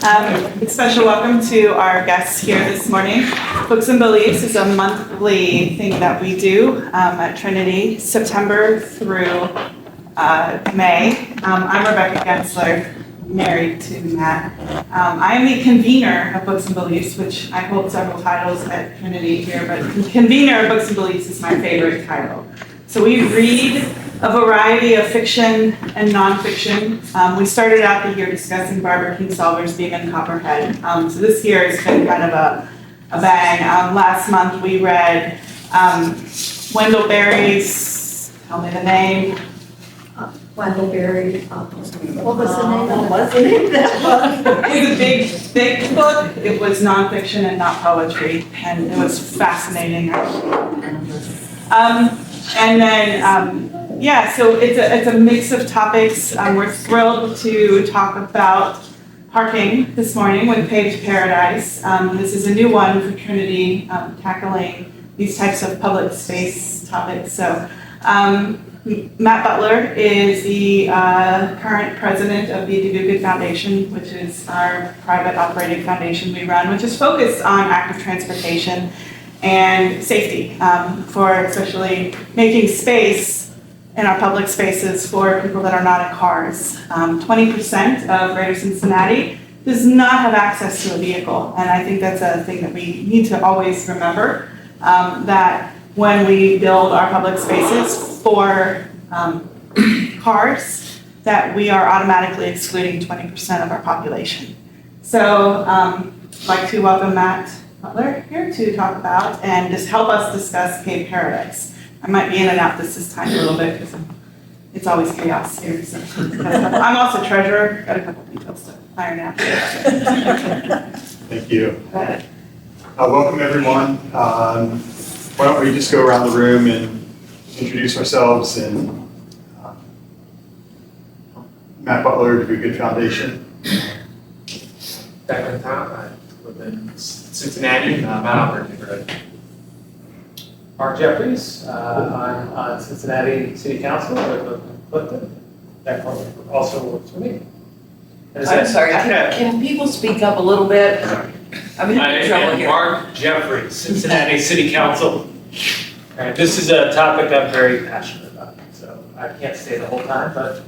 A special welcome to our guests here this morning. Books and Beliefs is a monthly thing that we do at Trinity, September through May. I'm Rebecca Gensler, married to Matt. I am the convener of Books and Beliefs, which I hold several titles at Trinity here, but convener of Books and Beliefs is my favorite title. So we read a variety of fiction and nonfiction. We started out the year discussing Barbara Kingsolver's Being in Copperhead. So this year has been kind of a bang. Last month we read Wendell Berry's, tell me the name. Wendell Berry. What was the name? What was the name of that book? It was a big, thick book. It was nonfiction and not poetry, and it was fascinating. And then, so it's a mix of topics. We're thrilled to talk about parking this morning with Paved Paradise. This is a new one for Trinity, tackling these types of public space topics. So Matt Butler is the current president of the Do Good Foundation, which is our private operating foundation we run, which is focused on active transportation and safety, for especially making space in our public spaces for people that are not in cars. 20% of Greater Cincinnati does not have access to a vehicle, and I think that's a thing that we need to always remember, that when we build our public spaces for cars, that we are automatically excluding 20% of our population. So I'd like to welcome Matt Butler here to talk about and just help us discuss Paved Paradise. I might be in and out this time a little bit because it's always chaos here. So I'm also treasurer, got a couple details to iron out. Thank you. Welcome everyone. Why don't we just go around the room and introduce ourselves, and Matt Butler, Do Good Foundation. Back in town, I live in Cincinnati, Mount Auburn neighborhood. Mark Jeffries, I'm on Cincinnati City Council, I live in Covington. That also works for me. I'm sorry, can people speak up a little bit? I'm in trouble here. Mark Jeffries, Cincinnati City Council. And this is a topic I'm very passionate about, so I can't stay the whole time, but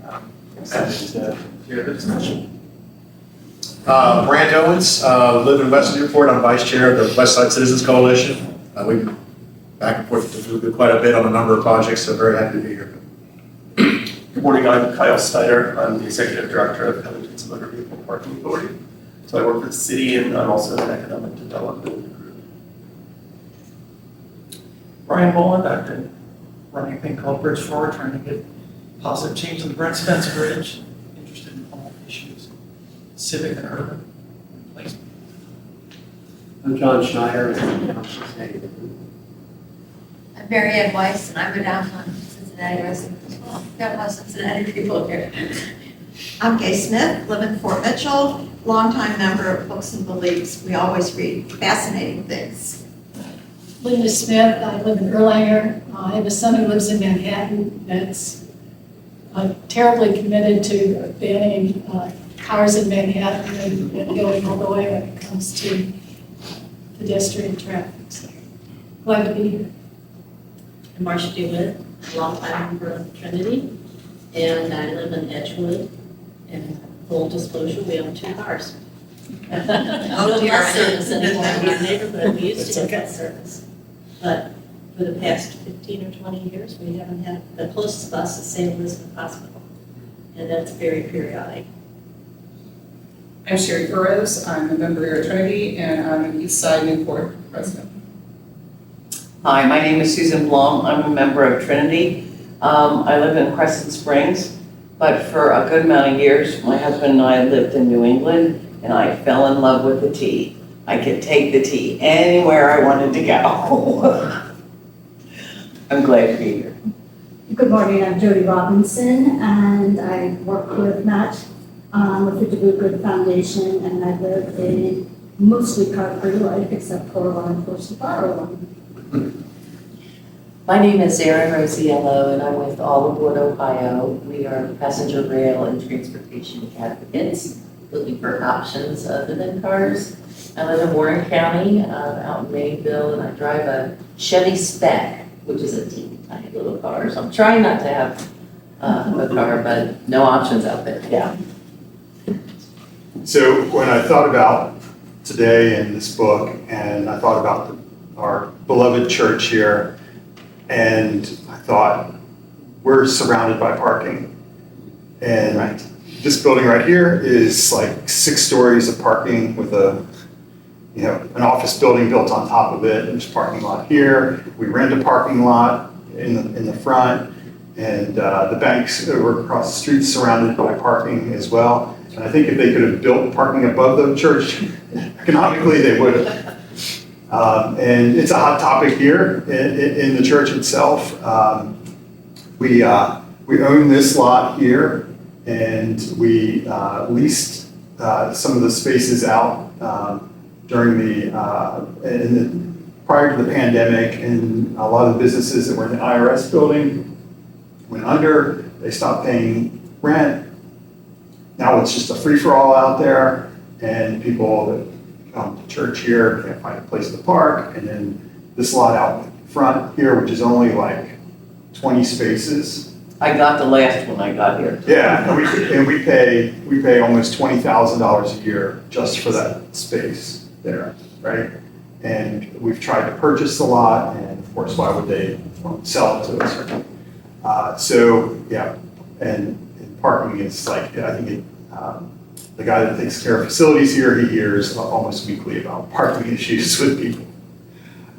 I'm excited to hear the discussion. Brant Owens, live in West Newport. I'm vice chair of the West Side Citizens Coalition. We've been back and forth to quite a bit on a number of projects, so very happy to be here. Good morning, I'm Kyle Snyder. I'm the executive director of Covington's Motor Vehicle Parking Authority. So I work for the city, and I'm also an economic development group. Brian Boland, I've been running a thing called Bridge Forward, trying to get positive change on the Brent Spence Bridge, interested in all issues, civic and urban placement. I'm John Schneider. I'm Mary Ann Weiss, and I'm a downtown Cincinnati resident as well. We've got a lot of Cincinnati people here. I'm Gay Smith, live in Fort Mitchell, longtime member of Books and Beliefs. We always read fascinating things. Linda Smith, I live in Erlanger. I have a son who lives in Manhattan that's terribly committed to banning cars in Manhattan and going all the way when it comes to pedestrian traffic. So glad to be here. I'm Marcia DeWitt, a longtime member of Trinity, and I live in Edgewood. And full disclosure, we own 2 cars. We don't have bus service anymore in our neighborhood. We used to have bus service. But for the past 15 or 20 years, we haven't had, the closest bus is St. Elizabeth Hospital. And that's very periodic. I'm Sherry Burrows. I'm a member here at Trinity, and I'm an East Side Newport resident. Hi, my name is Susan Blum. I'm a member of Trinity. I live in Crescent Springs, but for a good amount of years, my husband and I lived in New England, and I fell in love with the tea. I could take the tea anywhere I wanted to go. I'm glad to be here. Good morning, I'm Jody Robinson, and I work with Matt with the Do Good Foundation, and I live a mostly car-free life except for law enforcement fire alarm. My name is Erin Rosiello, and I'm with All Aboard Ohio. We are passenger rail and transportation advocates. looking for options other than cars. I live in Warren County, out in Mayville, and I drive a Chevy Spec, which is a teeny tiny little car. So I'm trying not to have a car, but no options out there. Yeah. So when I thought about today and this book, and I thought about our beloved church here, and I thought, we're surrounded by parking. And this building right here is like 6 stories of parking with an office building built on top of it. There's a parking lot here. We rent a parking lot in the front, and the banks over across the street surrounded by parking as well. And I think if they could have built parking above the church, economically they would have. And it's a hot topic here in the church itself. We own this lot here, and we leased some of the spaces out during prior to the pandemic, and a lot of the businesses that were in the IRS building went under. They stopped paying rent. Now it's just a free-for-all out there, and people that come to church here can't find a place to park. And then this lot out front here, which is only like 20 spaces. I got the last one I got here. Yeah, and we pay almost $20,000 a year just for that space there, right? And we've tried to purchase the lot, and of course, why would they want to sell it to us? So yeah, and parking is like, I think the guy that takes care of facilities here, he hears almost weekly about parking issues with people.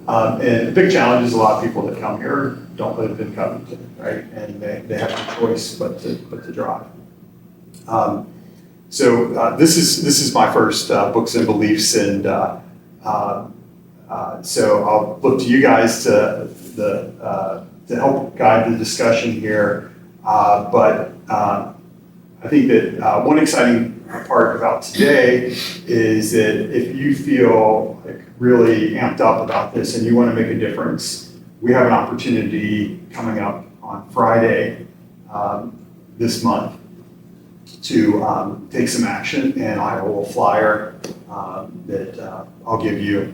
And the big challenge is a lot of people that come here don't live in Covington, right? And they have no choice but to drive. So this is my first Books and Beliefs, and so I'll look to you guys to help guide the discussion here. But I think that one exciting part about today is that if you feel like really amped up about this and you want to make a difference, we have an opportunity coming up on Friday this month to take some action, and I have a little flyer that I'll give you.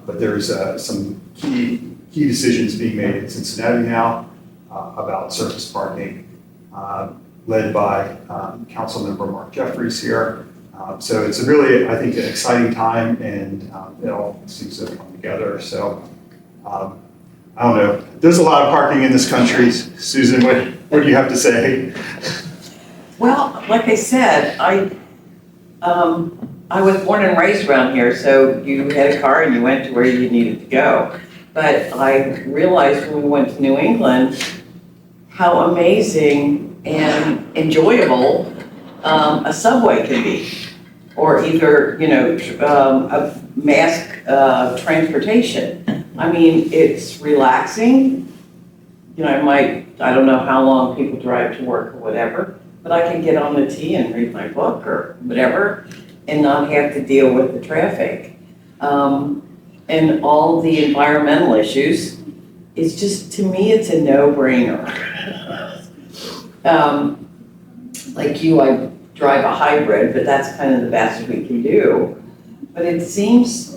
But there's some key decisions being made in Cincinnati now about surface parking, led by Councilmember Mark Jeffries here. So it's a really, I think, an exciting time, and it all seems to have come together. So I don't know. There's a lot of parking in this country. Susan, what do you have to say? Well, like I said, I was born and raised around here, so you had a car and you went to where you needed to go. But I realized when we went to New England how amazing and enjoyable a subway can be, or either, a mass transportation. I mean, it's relaxing. I don't know how long people drive to work or whatever, but I can get on the T and read my book or whatever and not have to deal with the traffic. And all the environmental issues, it's just, to me, it's a no-brainer. Like you, I drive a hybrid, but that's kind of the best we can do. But it seems,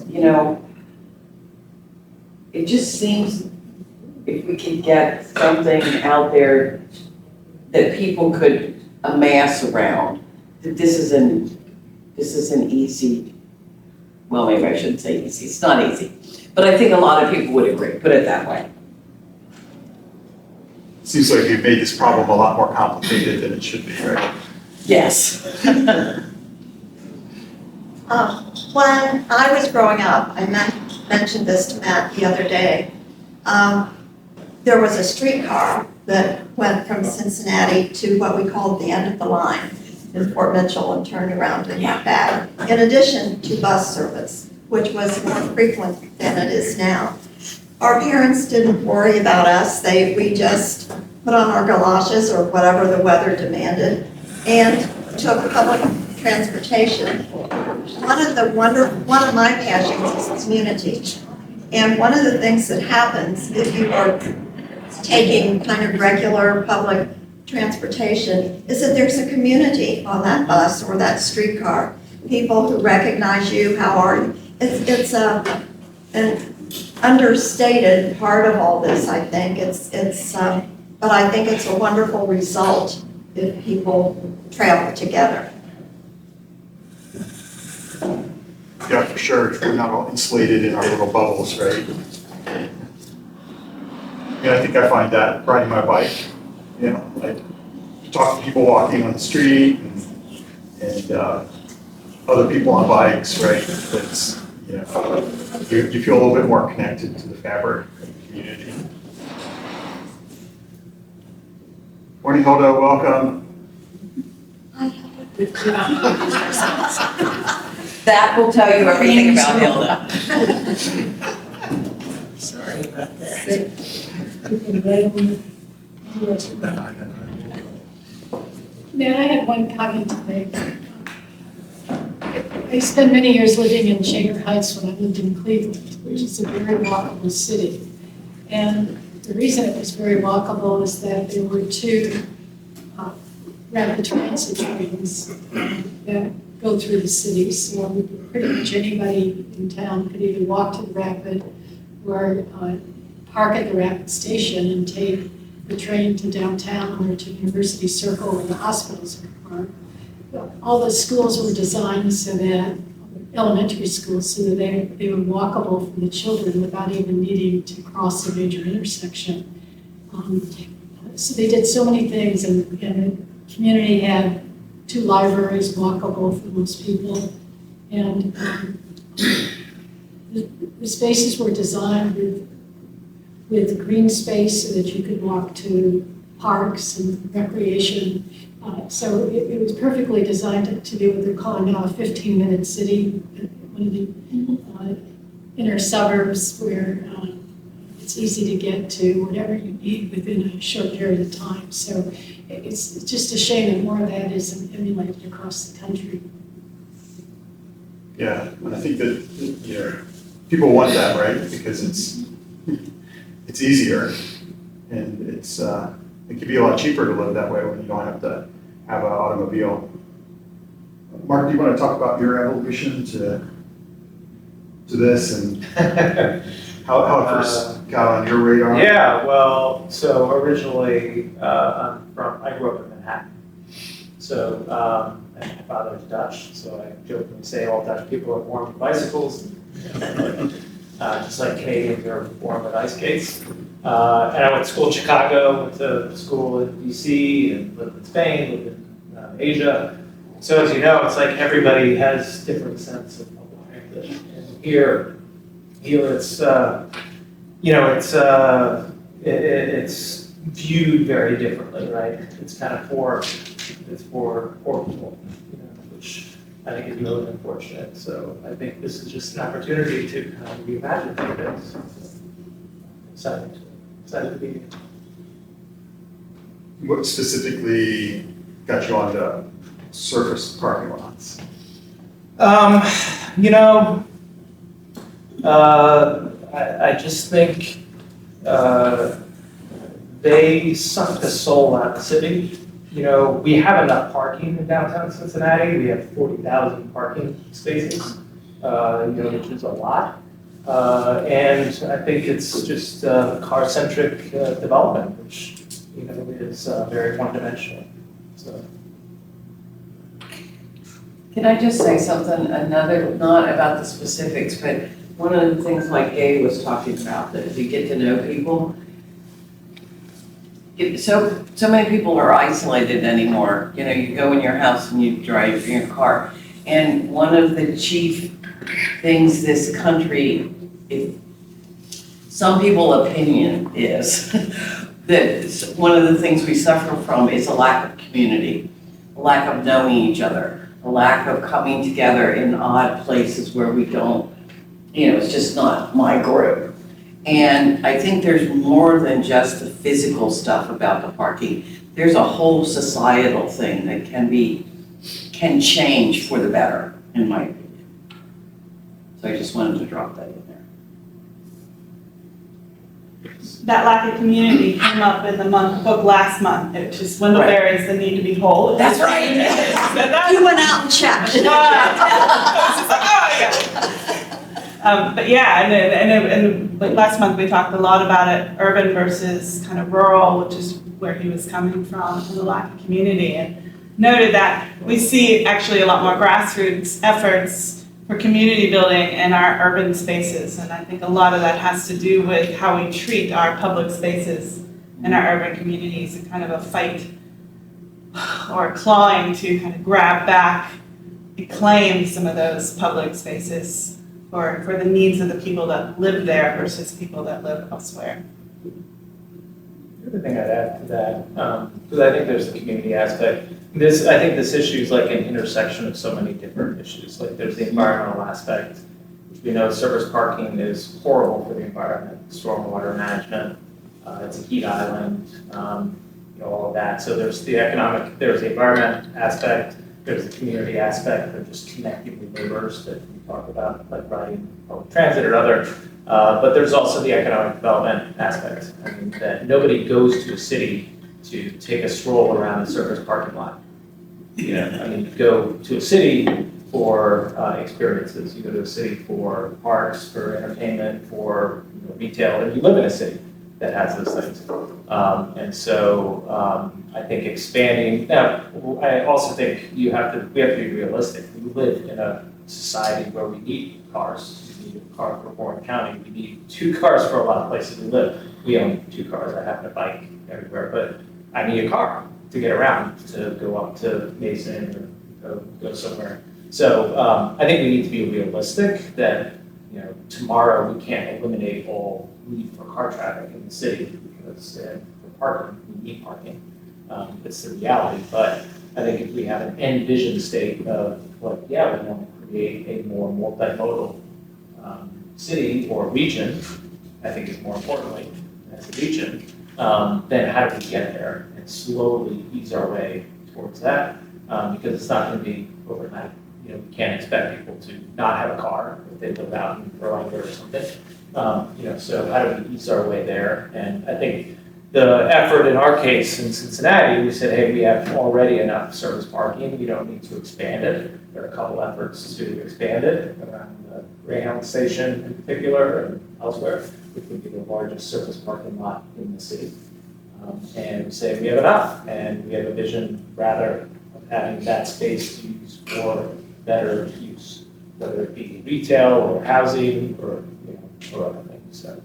it just seems if we could get something out there that people could amass around, that this is an easy, well, maybe I shouldn't say easy, it's not easy. But I think a lot of people would agree, put it that way. Seems like you've made this problem a lot more complicated than it should be, right? Yes. When I was growing up, I mentioned this to Matt the other day. There was a streetcar that went from Cincinnati to what we called the end of the line in Fort Mitchell and turned around and went back, in addition to bus service, which was more frequent than it is now. Our parents didn't worry about us. We just put on our galoshes or whatever the weather demanded and took public transportation. One of my passions is community. And one of the things that happens if you are taking kind of regular public transportation is that there's a community on that bus or that streetcar. People who recognize you, how are you? It's an understated part of all this, I think. But I think it's a wonderful result if people travel together. Yeah, for sure. We're not all insulated in our little bubbles, right? Yeah, I think I find that riding my bike, you know, I talk to people walking on the street and other people on bikes, right? It's, you know, you feel a little bit more connected to the fabric of the community. Morning, Hilda, welcome. That will tell you everything about Hilda. Sorry about that. Matt, I had one comment to make. I spent many years living in Shaker Heights when I lived in Cleveland, which is a very walkable city. And the reason it was very walkable is that there were two rapid transit trains that go through the city. So pretty much anybody in town could either walk to the rapid or park at the rapid station and take the train to downtown or to University Circle where the hospitals are. All the schools were designed so that, elementary schools, so that they were walkable for the children without even needing to cross a major intersection. So they did so many things, and the community had 2 libraries walkable for most people. And the spaces were designed with green space so that you could walk to parks and recreation. So it was perfectly designed to be what they're calling now a 15-minute city, one of the inner suburbs where it's easy to get to whatever you need within a short period of time. So it's just a shame that more of that isn't emulated across the country. Yeah, and I think that, you know, people want that, right? Because it's easier and it can be a lot cheaper to live that way when you don't have to have an automobile. Mark, do you want to talk about your evolution to this and how it first got on your radar? Yeah, well, so originally, I grew up in Manhattan. So, and my father's Dutch, so I jokingly say all Dutch people are born with bicycles. Just like Canadians are born with ice skates. And I went to school in Chicago, went to school in DC, and lived in Spain, lived in Asia. So as you know, it's like everybody has different sense of English. And here it's it's viewed very differently, right? It's kind of for poor people, you know, which I think is really unfortunate. So I think this is just an opportunity to kind of reimagine things. Excited to be here. What specifically got you onto surface parking lots? I just think they suck the soul out of the city. You know, we have enough parking in downtown Cincinnati. We have 40,000 parking spaces, which is a lot. And I think it's just car-centric development, which, is very one-dimensional. So. Can I just say something, not about the specifics, but one of the things like Gabe was talking about, that if you get to know people, so many people are isolated anymore. You know, you go in your house and you drive in your car. And one of the chief things this country, some people's opinion is, that one of the things we suffer from is a lack of community, a lack of knowing each other, a lack of coming together in odd places where we don't, it's just not my group. And I think there's more than just the physical stuff about the parking. There's a whole societal thing that can change for the better, in my opinion. So I just wanted to drop that in there. that lack of community came up in the book last month. It just Windleberry's The Need to Be Whole. That's right. You went out and checked. But yeah, and like last month we talked a lot about it, urban versus kind of rural, which is where he was coming from, and the lack of community, and noted that we see actually a lot more grassroots efforts for community building in our urban spaces, and I think a lot of that has to do with how we treat our public spaces in our urban communities, and kind of a fight or clawing to kind of grab back and claim some of those public spaces for the needs of the people that live there versus people that live elsewhere. The other thing I'd add to that, because I think there's the community aspect. I think this issue is like an intersection of so many different issues. Like there's the environmental aspect, which we know surface parking is horrible for the environment, stormwater management, it's a heat island, all of that. So there's the environment aspect, there's the community aspect of just connecting with neighbors that we talk about, like riding public transit or other. But there's also the economic development aspect. I mean, that nobody goes to a city to take a stroll around the surface parking lot. You go to a city for experiences. You go to a city for parks, for entertainment, for retail, and you live in a city that has those things. And so I think expanding. Now, I also think we have to be realistic. We live in a society where we need cars. We need a car for Warren County. We need 2 cars for a lot of places we live. We own 2 cars. I happen to bike everywhere, but I need a car to get around, to go up to Mason or go somewhere. So I think we need to be realistic that tomorrow we can't eliminate all need for car traffic in the city because for parking, we need parking. It's the reality, but I think if we have an end vision state of we want to create a more multimodal city or region, I think is more importantly, as a region, then how do we get there and slowly ease our way towards that? Because it's not going to be overnight. We can't expect people to not have a car if they live out in Burlington or something. So how do we ease our way there? And I think the effort in our case in Cincinnati, we said, hey, we have already enough service parking. We don't need to expand it. There are a couple efforts to expand it around the Greyhound station in particular and elsewhere, which would be the largest surface parking lot in the city. And we say we have enough, and we have a vision rather of having that space used for better use, whether it be retail or housing or other things. So.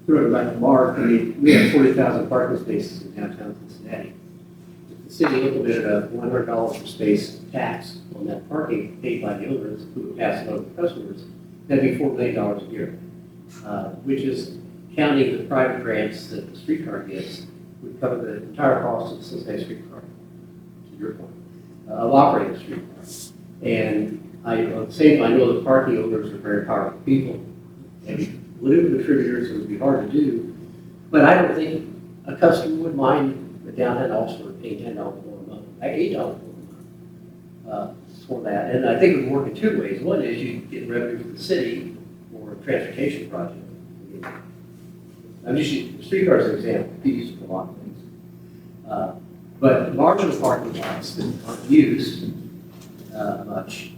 Throwing it back to Mark, we have 40,000 parking spaces in downtown Cincinnati. If the city implemented a $100 per space tax on that parking paid by the owners who would pass it on to customers, that'd be $4 million a year, which is counting the private grants that the streetcar gets, would cover the entire cost of the Cincinnati streetcar, to your point, of operating a streetcar. And at the same time, I know the parking owners are very powerful people, and political contributors, it would be hard to do, but I don't think a customer would mind the downtown officer paying $10 more a month, like $8 more a month for that. And I think it would work in 2 ways. One is you get revenue from the city for a transportation project. I'm just using streetcars as an example, you use it for a lot of things. But marginal parking lots that aren't used much,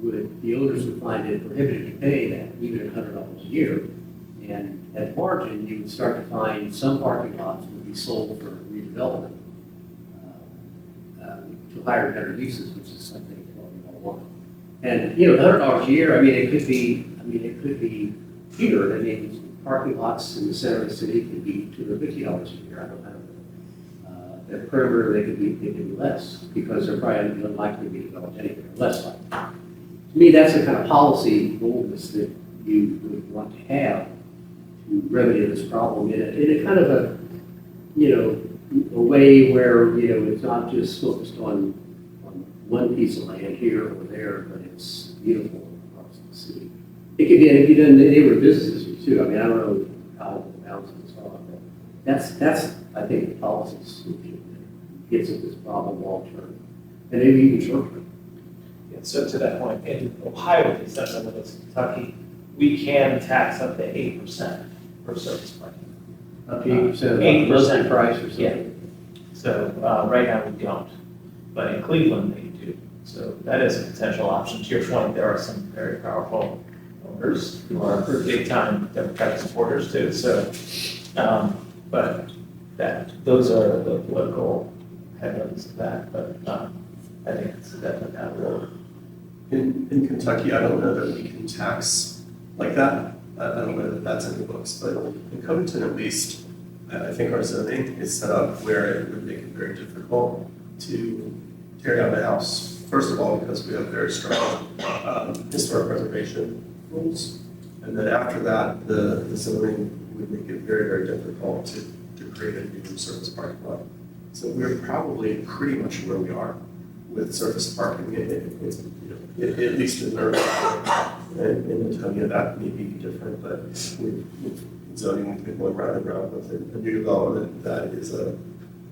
the owners would find it prohibitive to pay that, even at $100 a year. And at margin, you would start to find some parking lots would be sold for redevelopment to higher and better uses, which is, I think, what we all want. And $100 a year, it could be cheaper. Parking lots in the center of the city could be $250 a year. I don't know. At perimeter, they could be less because they're probably unlikely to be developed anywhere, less likely. To me, that's the kind of policy boldness that you would want to have to remedy this problem in a kind of a way where it's not just focused on one piece of land here or there, but it's uniform across the city. It could be, and if you've done neighborhood businesses too. I don't know how the balances are, but that's I think the policy solution that gets at this problem long term, and maybe even short term. Yeah, so to that point, in Ohio, it's done with Kentucky. we can tax up to 8% for surface parking. Up to 8% of the 8%. monthly price or Yeah. something. So right now we don't, but in Cleveland they do. So that is a potential option. To your point, there are some very powerful owners who are big time Democratic supporters too. So, but those are the political headwinds of that. But I think it's definitely not real. In Kentucky, I don't know that we can tax like that. I don't know that that's in the books, but in Covington at least, I think our zoning is set up where it would make it very difficult to tear down a house. First of all, because we have very strong historic preservation rules. And then after that, the zoning would make it very, very difficult to create a new surface parking lot. So we're probably pretty much where we are with surface parking. It's, at least in urban, and in Antonia that may be different, but with zoning, we've been going round and round with a new development that is a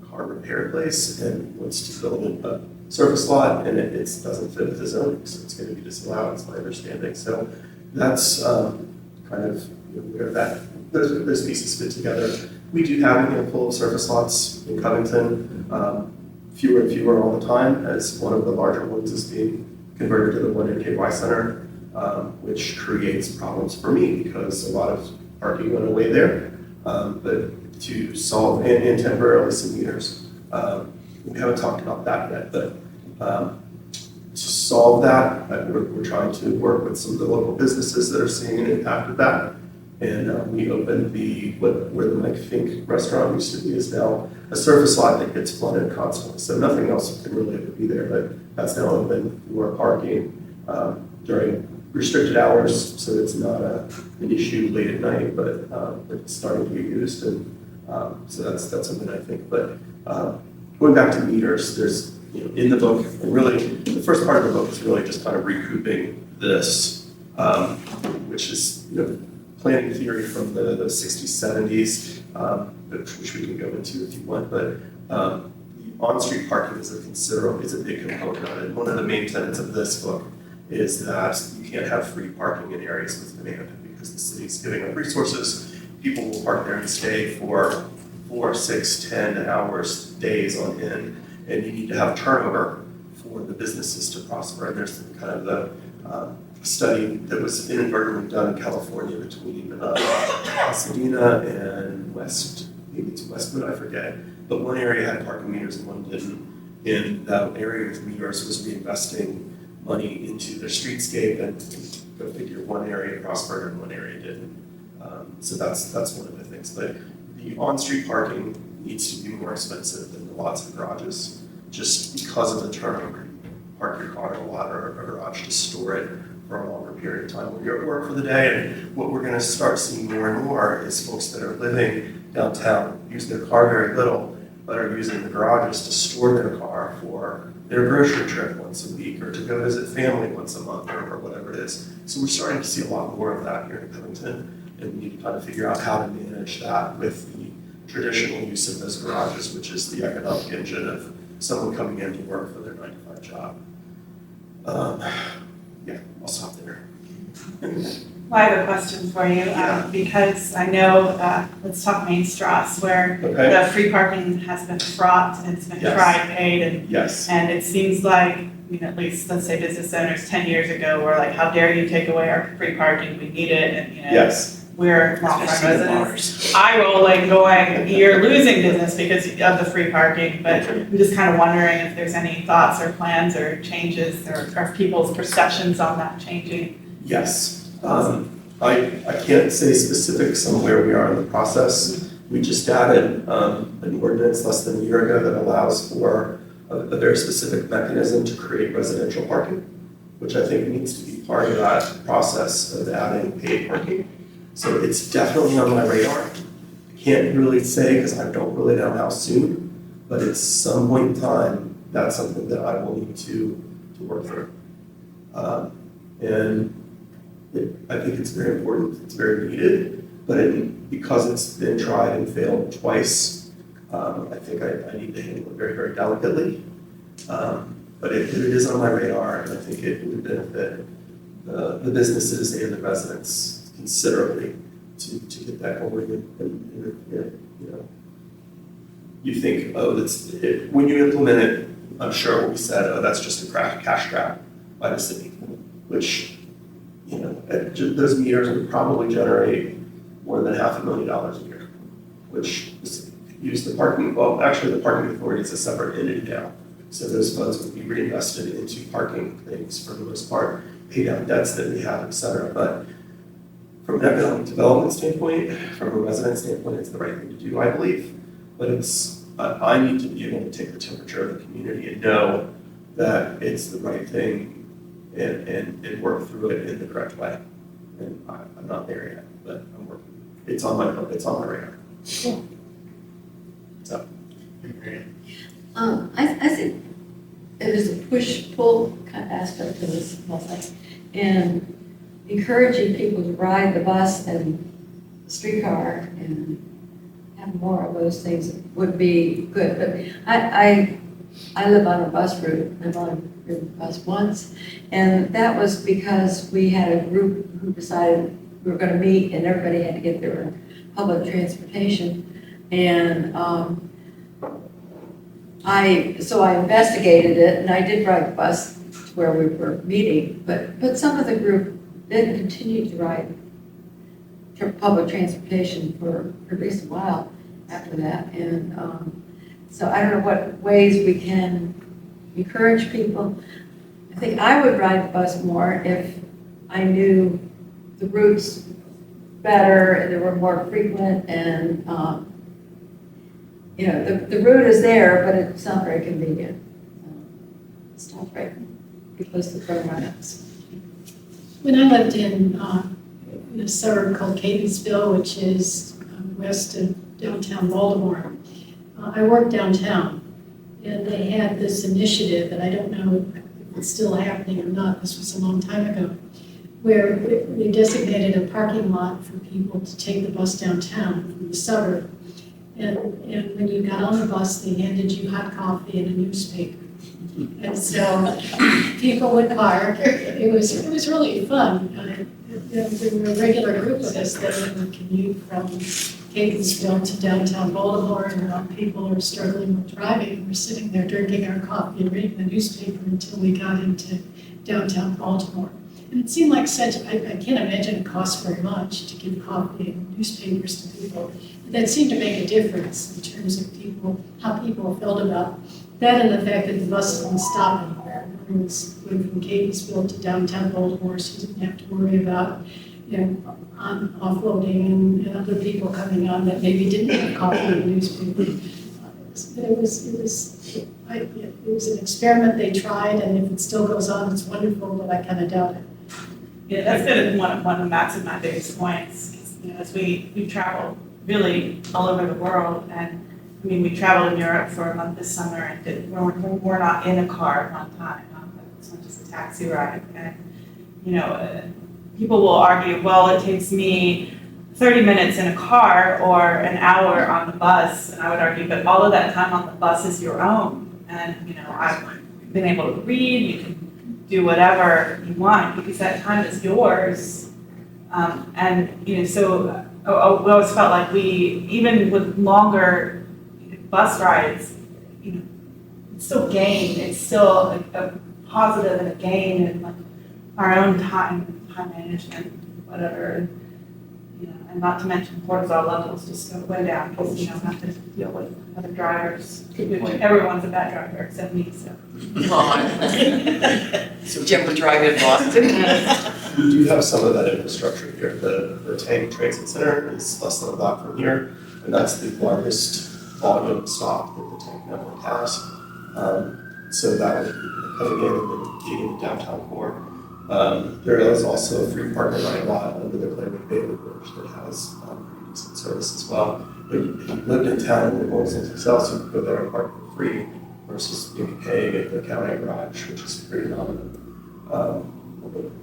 car repair place and wants to build a surface lot, and it doesn't fit with the zoning, so it's going to be disallowed, it's my understanding. So that's kind of where those pieces fit together. We do have a handful of surface lots in Covington, fewer and fewer all the time, as one of the larger ones is being converted to the one in KY Center, which creates problems for me because a lot of parking went away there. But to solve, and temporarily some meters, we haven't talked about that yet, but to solve that, we're trying to work with some of the local businesses that are seeing an impact of that. And we opened where the Mike Fink restaurant used to be is now a surface lot that gets flooded constantly. So nothing else can really ever be there, but that's now open for parking during restricted hours, so it's not an issue late at night, but it's starting to be used, and so that's something I think. But going back to meters, there's in the book, and really the first part of the book is really just kind of recouping this, which is planning theory from the 60s, 70s, which we can go into if you want, but the on-street parking is a big component of it. One of the main tenets of this book is that you can't have free parking in areas with demand because the city's giving up resources. People will park there and stay for 4, 6, 10 hours, days on end, and you need to have turnover for the businesses to prosper. And there's kind of the study that was inadvertently done in California between Pasadena and maybe it's Westwood, I forget. But one area had parking meters and one didn't. And that area with meters was reinvesting money into their streetscape, and go figure, one area prospered and one area didn't. So that's one of the things. But the on-street parking needs to be more expensive than the lots and garages, just because of the turnover. Park your car in a lot or a garage to store it for a longer period of time when you're at work for the day. And what we're going to start seeing more and more is folks that are living downtown, use their car very little, but are using the garages to store their car for their grocery trip once a week or to go visit family once a month or whatever it is. So we're starting to see a lot more of that here in Covington, and we need to kind of figure out how to manage that with the traditional use of those garages, which is the economic engine of someone coming in to work for their 9-to-5 job. Yeah, I'll stop there. Well, I have a question for you, because I know, let's talk Main Strasse, where the free parking has been fraught and it's been tried, paid, and and it seems like, at least let's say business owners 10 years ago were like, how dare you take away our free parking, we need it, and we're long-term residents. Eye rolling going, you're losing business because of the free parking, but I'm just kind of wondering if there's any thoughts or plans or changes or people's perceptions on that changing. Yes. I can't say specifics on where we are in the process. We just added an ordinance less than a year ago that allows for a very specific mechanism to create residential parking, which I think needs to be part of that process of adding paid parking. So it's definitely on my radar. I can't really say because I don't really know how soon, but at some point in time, that's something that I will need to work through. And I think it's very important, it's very needed, but because it's been tried and failed twice, I think I need to handle it very, very delicately. But it is on my radar, and I think it would benefit the businesses and the residents considerably to get that going. And, you know, you think, oh, when you implement it, I'm sure it will be said, oh, that's just a cash grab by the city, which, you know, those meters would probably generate more than $500,000 a year, which is use the parking, well, actually the parking authority is a separate entity now. So those funds would be reinvested into parking things for the most part, pay down debts that we have, et cetera. But from an economic development standpoint, from a resident standpoint, it's the right thing to do, I believe. But I need to be able to take the temperature of the community and know that it's the right thing and work through it in the correct way. And I'm not there yet, but I'm working. It's on my radar. So. I think there's a push-pull kind of aspect to this whole thing. And encouraging people to ride the bus and the streetcar and have more of those things would be good. But I live on a bus route. I've only ridden the bus once. And that was because we had a group who decided we were going to meet and everybody had to get their public transportation. And so I investigated it, and I did ride the bus to where we were meeting, but some of the group didn't continue to ride public transportation for at least a while after that. And so I don't know what ways we can encourage people. I think I would ride the bus more if I knew the routes better and they were more frequent and you know, the route is there, but it's not very convenient. It's not very close to the run-ups. When I lived in a suburb called Catonsville, which is west of downtown Baltimore, I worked downtown, and they had this initiative, and I don't know if it's still happening or not, this was a long time ago, where they designated a parking lot for people to take the bus downtown from the suburb. And when you got on the bus, they handed you hot coffee and a newspaper. And so people would park. It was really fun. There were a regular group of us that would commute from Catonsville to downtown Baltimore, and people were struggling with driving. We're sitting there drinking our coffee and reading the newspaper until we got into downtown Baltimore. And it seemed like such, I can't imagine it costs very much to give coffee and newspapers to people. That seemed to make a difference in terms of how people felt about that, and the fact that the bus didn't stop anywhere. It was going from Catonsville to downtown Baltimore, so you didn't have to worry about, offloading and other people coming on that maybe didn't have coffee and newspaper. But it was an experiment they tried, and if it still goes on, it's wonderful, but I kind of doubt it. Yeah, that's been one of Matt's and my biggest points. As we travel really all over the world, and I mean, we traveled in Europe for a month this summer, and we're not in a car one time. It's not just a taxi ride. And people will argue, well, it takes me 30 minutes in a car or an hour on the bus, and I would argue, but all of that time on the bus is your own. And I've been able to read. You can do whatever you want because that time is yours. So we always felt like even with longer bus rides, it's still gain. It's still a positive and a gain in like our own time management, whatever. And not to mention cortisol levels just go way down because you don't have to deal with other drivers. Everyone's a bad driver except me, so. Did you ever drive in Boston? We do have some of that infrastructure here. The Tank Transit Center is less than a block from here, and that's the largest volume stop that the Tank network has. So that would be coming in and then getting the downtown core. There is also a free park and ride lot under the Paved Bridge that has pretty decent service as well. But if you lived in town and were going someplace else, you could go there and park for free versus maybe paying at the county garage, which is pretty nominal.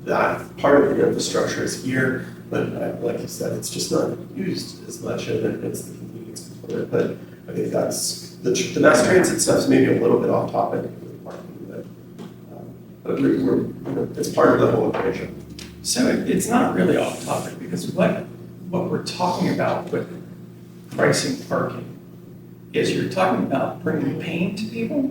That part of the infrastructure is here, but like you said, it's just not used as much, and it's the convenience component. But I think that's the mass transit stuff is maybe a little bit off topic with the parking, but it's part of the whole equation. So it's not really off topic, because what we're talking about with pricing parking is you're talking about bringing pain to people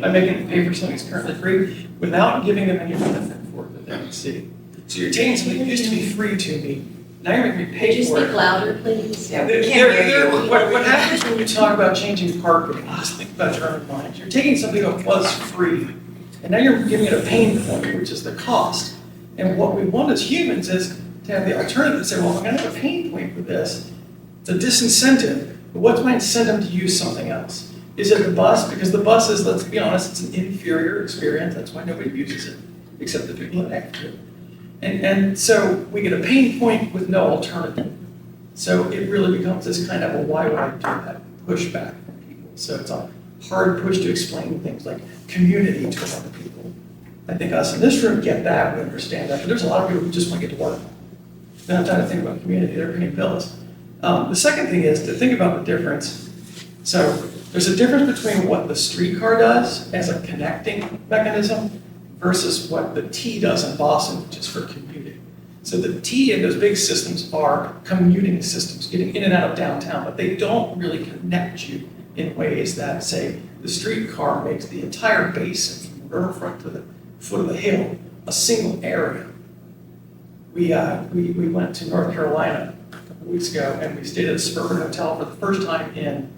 by making them pay for something that's currently free without giving them any benefit for it that they can see. So you're taking something that used to be free to me, now you're making me Could pay you for it. speak louder, please? Yeah, we can't hear you. What happens when you talk about changing parking, just think about your own mind. You're taking something that was free, and now you're giving it a pain point, which is the cost. And what we want as humans is to have the alternative to say, well, I'm gonna have a pain point for this. It's a disincentive, but what's my incentive to use something else? Is it the bus? Because the bus is, let's be honest, it's an inferior experience, that's why nobody uses it, except the people that have to. And so we get a pain point with no alternative. So it really becomes this kind of a why would I do that pushback from people. So it's a hard push to explain things like community to a lot of people. I think us in this room get that, we understand that, but there's a lot of people who just want to get to work. They're not trying to think about community, they're paying bills. The second thing is to think about the difference. So there's a difference between what the streetcar does as a connecting mechanism versus what the T does in Boston, which is for commuting. So the T in those big systems are commuting systems, getting in and out of downtown, but they don't really connect you in ways that, say, the streetcar makes the entire basin from the riverfront to the foot of the hill a single area. We went to North Carolina a couple weeks ago, and we stayed at a suburban hotel for the first time in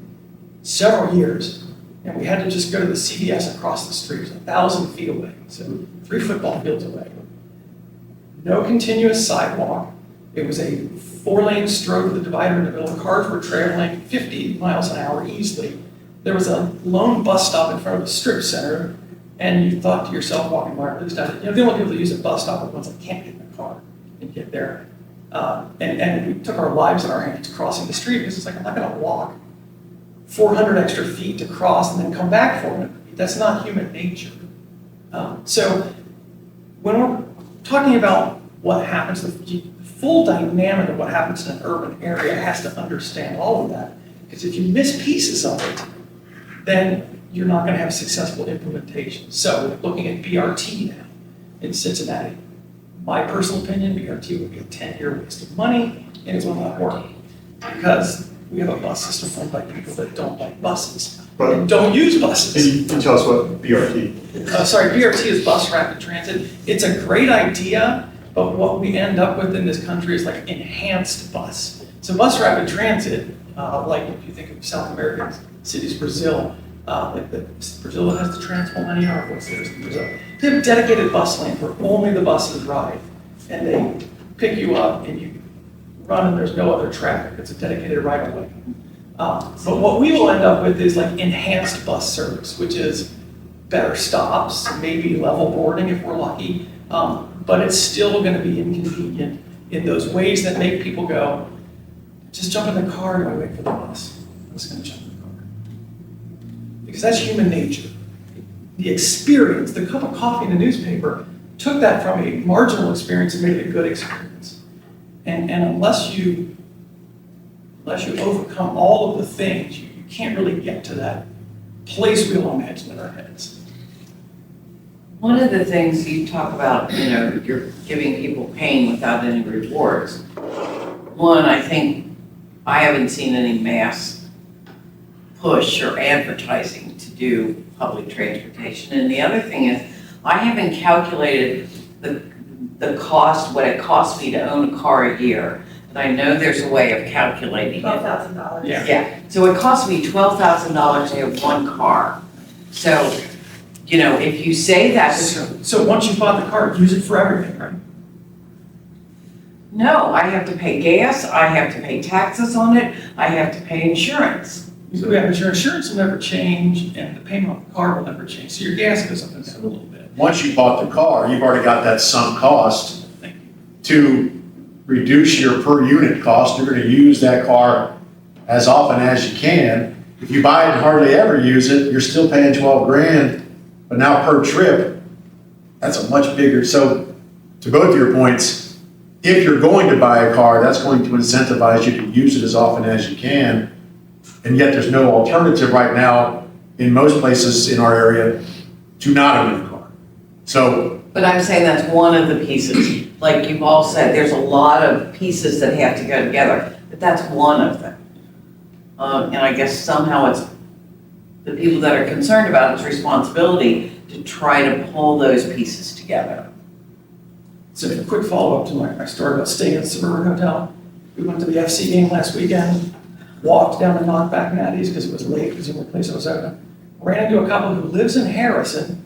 several years. And we had to just go to the CVS across the street, it was 1,000 feet away, so 3 football fields away. No continuous sidewalk. It was a 4-lane stroke with a divider in the middle. Cars were traveling 50 miles an hour easily. There was a lone bus stop in front of the strip center, and you thought to yourself, walking by, at least I did, the only people that use a bus stop are the ones that can't get in a car and get there. And we took our lives in our hands crossing the street, because it's like, I'm not gonna walk 400 extra feet to cross and then come back 400 feet. That's not human nature. So when we're talking about what happens, the full dynamic of what happens in an urban area has to understand all of that. Because if you miss pieces of it, then you're not going to have successful implementation. So looking at BRT now in Cincinnati, my personal opinion, BRT would be a 10-year waste of money, and it will not work. Because we have a bus system run by people that don't like buses and don't use buses. Can you tell us what BRT? Sorry, BRT is bus rapid transit. It's a great idea, but what we end up with in this country is like enhanced bus. So bus rapid transit, like if you think of South American cities, Brazil, Brazil has the Transmilenio, or what's theirs in Brazil? They have dedicated bus lanes where only the buses ride, and they pick you up and you run and there's no other traffic. It's a dedicated right of way. But what we will end up with is like enhanced bus service, which is better stops, maybe level boarding if we're lucky, but it's still going to be inconvenient in those ways that make people go, just jump in the car and wait for the bus. I'm just going to jump in the car. Because that's human nature. The experience, the cup of coffee in the newspaper, took that from a marginal experience and made it a good experience. And unless you overcome all of the things, you can't really get to that place we all imagine in our heads. One of the things you talk about, you're giving people pain without any rewards. One, I think I haven't seen any mass push or advertising to do public transportation. And the other thing is, I haven't calculated the cost, what it costs me to own a car a year. And I know there's a way of calculating it. $12,000. Yeah. So it costs me $12,000 to have one car. So, if you say that. So once you bought the car, use it for everything, right? No, I have to pay gas, I have to pay taxes on it, I have to pay insurance. Yeah, but your insurance will never change and the payment on the car will never change. So your gas goes up and down a little bit. Once you bought the car, you've already got that sunk cost to reduce your per unit cost. You're going to use that car as often as you can. If you buy it and hardly ever use it, you're still paying 12 grand, but now per trip, that's a much bigger. So to both of your points, if you're going to buy a car, that's going to incentivize you to use it as often as you can. And yet there's no alternative right now in most places in our area to not own a car. So, But I'm saying that's one of the pieces. Like you've all said, there's a lot of pieces that have to go together, but that's one of them. And I guess somehow it's the people that are concerned about its responsibility to try to pull those pieces together. So a quick follow-up to my story about staying at the Suburban Hotel. We went to the FC game last weekend, walked down to Knockback Natty's because it was late, because the only place that was open. Ran into a couple who lives in Harrison,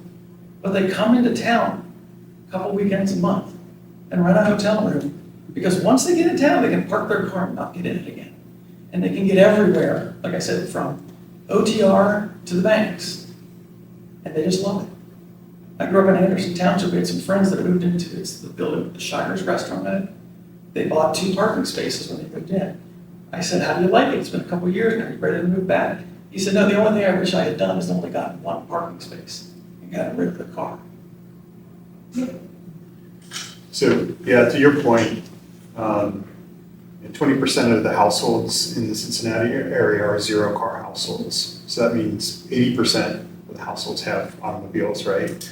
but they come into town a couple weekends a month and rent a hotel room. Because once they get in town, they can park their car and not get in it again. And they can get everywhere, like I said, from OTR to the banks. And they just love it. I grew up in Anderson Township. We had some friends that moved into the building with the Shire's restaurant in it. They bought 2 parking spaces when they moved in. I said, how do you like it? It's been a couple of years now. Are you ready to move back? He said, no, the only thing I wish I had done is only gotten 1 parking space and gotten rid of the car. So, yeah, to your point, 20% of the households in the Cincinnati area are zero-car households. So that means 80% of the households have automobiles, right?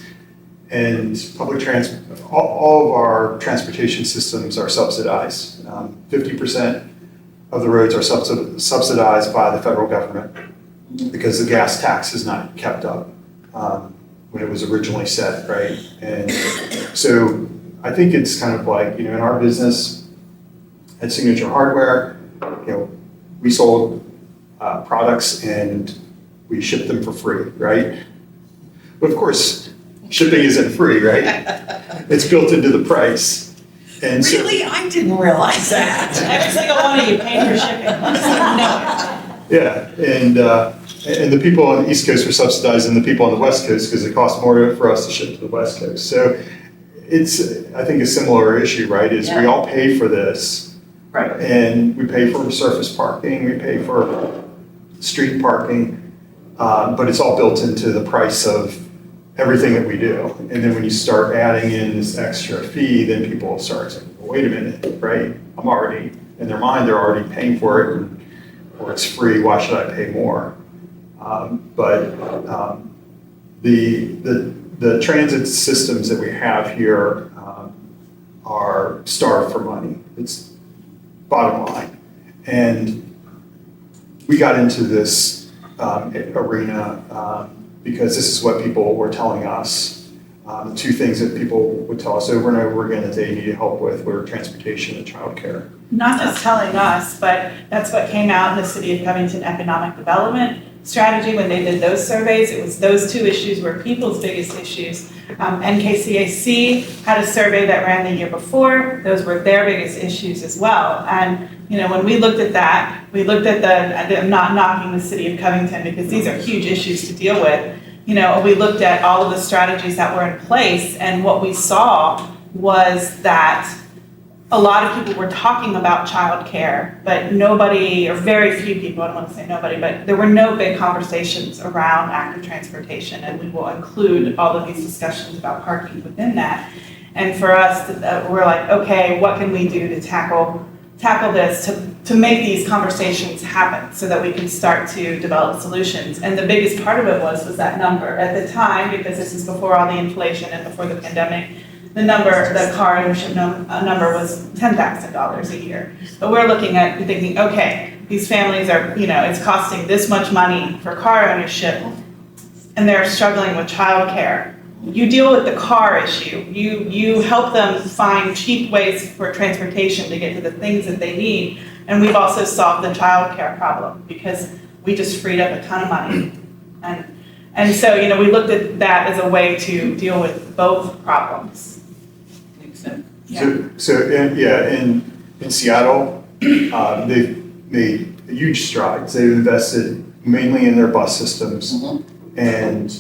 And all of our transportation systems are subsidized. 50% of the roads are subsidized by the federal government because the gas tax is not kept up when it was originally set, right? And so I think it's kind of like, in our business at Signature Hardware, we sold products and we shipped them for free, right? But of course, shipping isn't free, right? It's built into the price. And Really? I didn't realize that. Every single one of you paid for shipping. Yeah, and the people on the East Coast are subsidizing the people on the West Coast because it costs more for us to ship to the West Coast. So it's, I think, a similar issue, right? Is we all pay for this. Right. And we pay for surface parking, we pay for street parking, but it's all built into the price of everything that we do. And then when you start adding in this extra fee, then people start saying, well, wait a minute, right? I'm already, in their mind, they're already paying for it, or it's free, why should I pay more? The transit systems that we have here are starved for money. It's bottom line. And we got into this arena because this is what people were telling us. The 2 things that people would tell us over and over again that they needed help with were transportation and childcare. Not just telling us, but that's what came out in the City of Covington Economic Development Strategy when they did those surveys. It was those 2 issues were people's biggest issues. NKCAC had a survey that ran the year before. Those were their biggest issues as well. And when we looked at that, we looked at I'm not knocking the City of Covington because these are huge issues to deal with. We looked at all of the strategies that were in place, and what we saw was that a lot of people were talking about childcare, but nobody, or very few people, I don't want to say nobody, but there were no big conversations around active transportation, and we will include all of these discussions about parking within that. And for us, we're like, okay, what can we do to tackle this, to make these conversations happen so that we can start to develop solutions? And the biggest part of it was that number. At the time, because this is before all the inflation and before the pandemic, the car ownership number was $10,000 a year. But we're looking at thinking, okay, these families are, it's costing this much money for car ownership, and they're struggling with childcare. You deal with the car issue. You help them find cheap ways for transportation to get to the things that they need. And we've also solved the childcare problem because we just freed up a ton of money. And so, we looked at that as a way to deal with both problems. Yeah. So in Seattle, they've made huge strides. They've invested mainly in their bus systems. And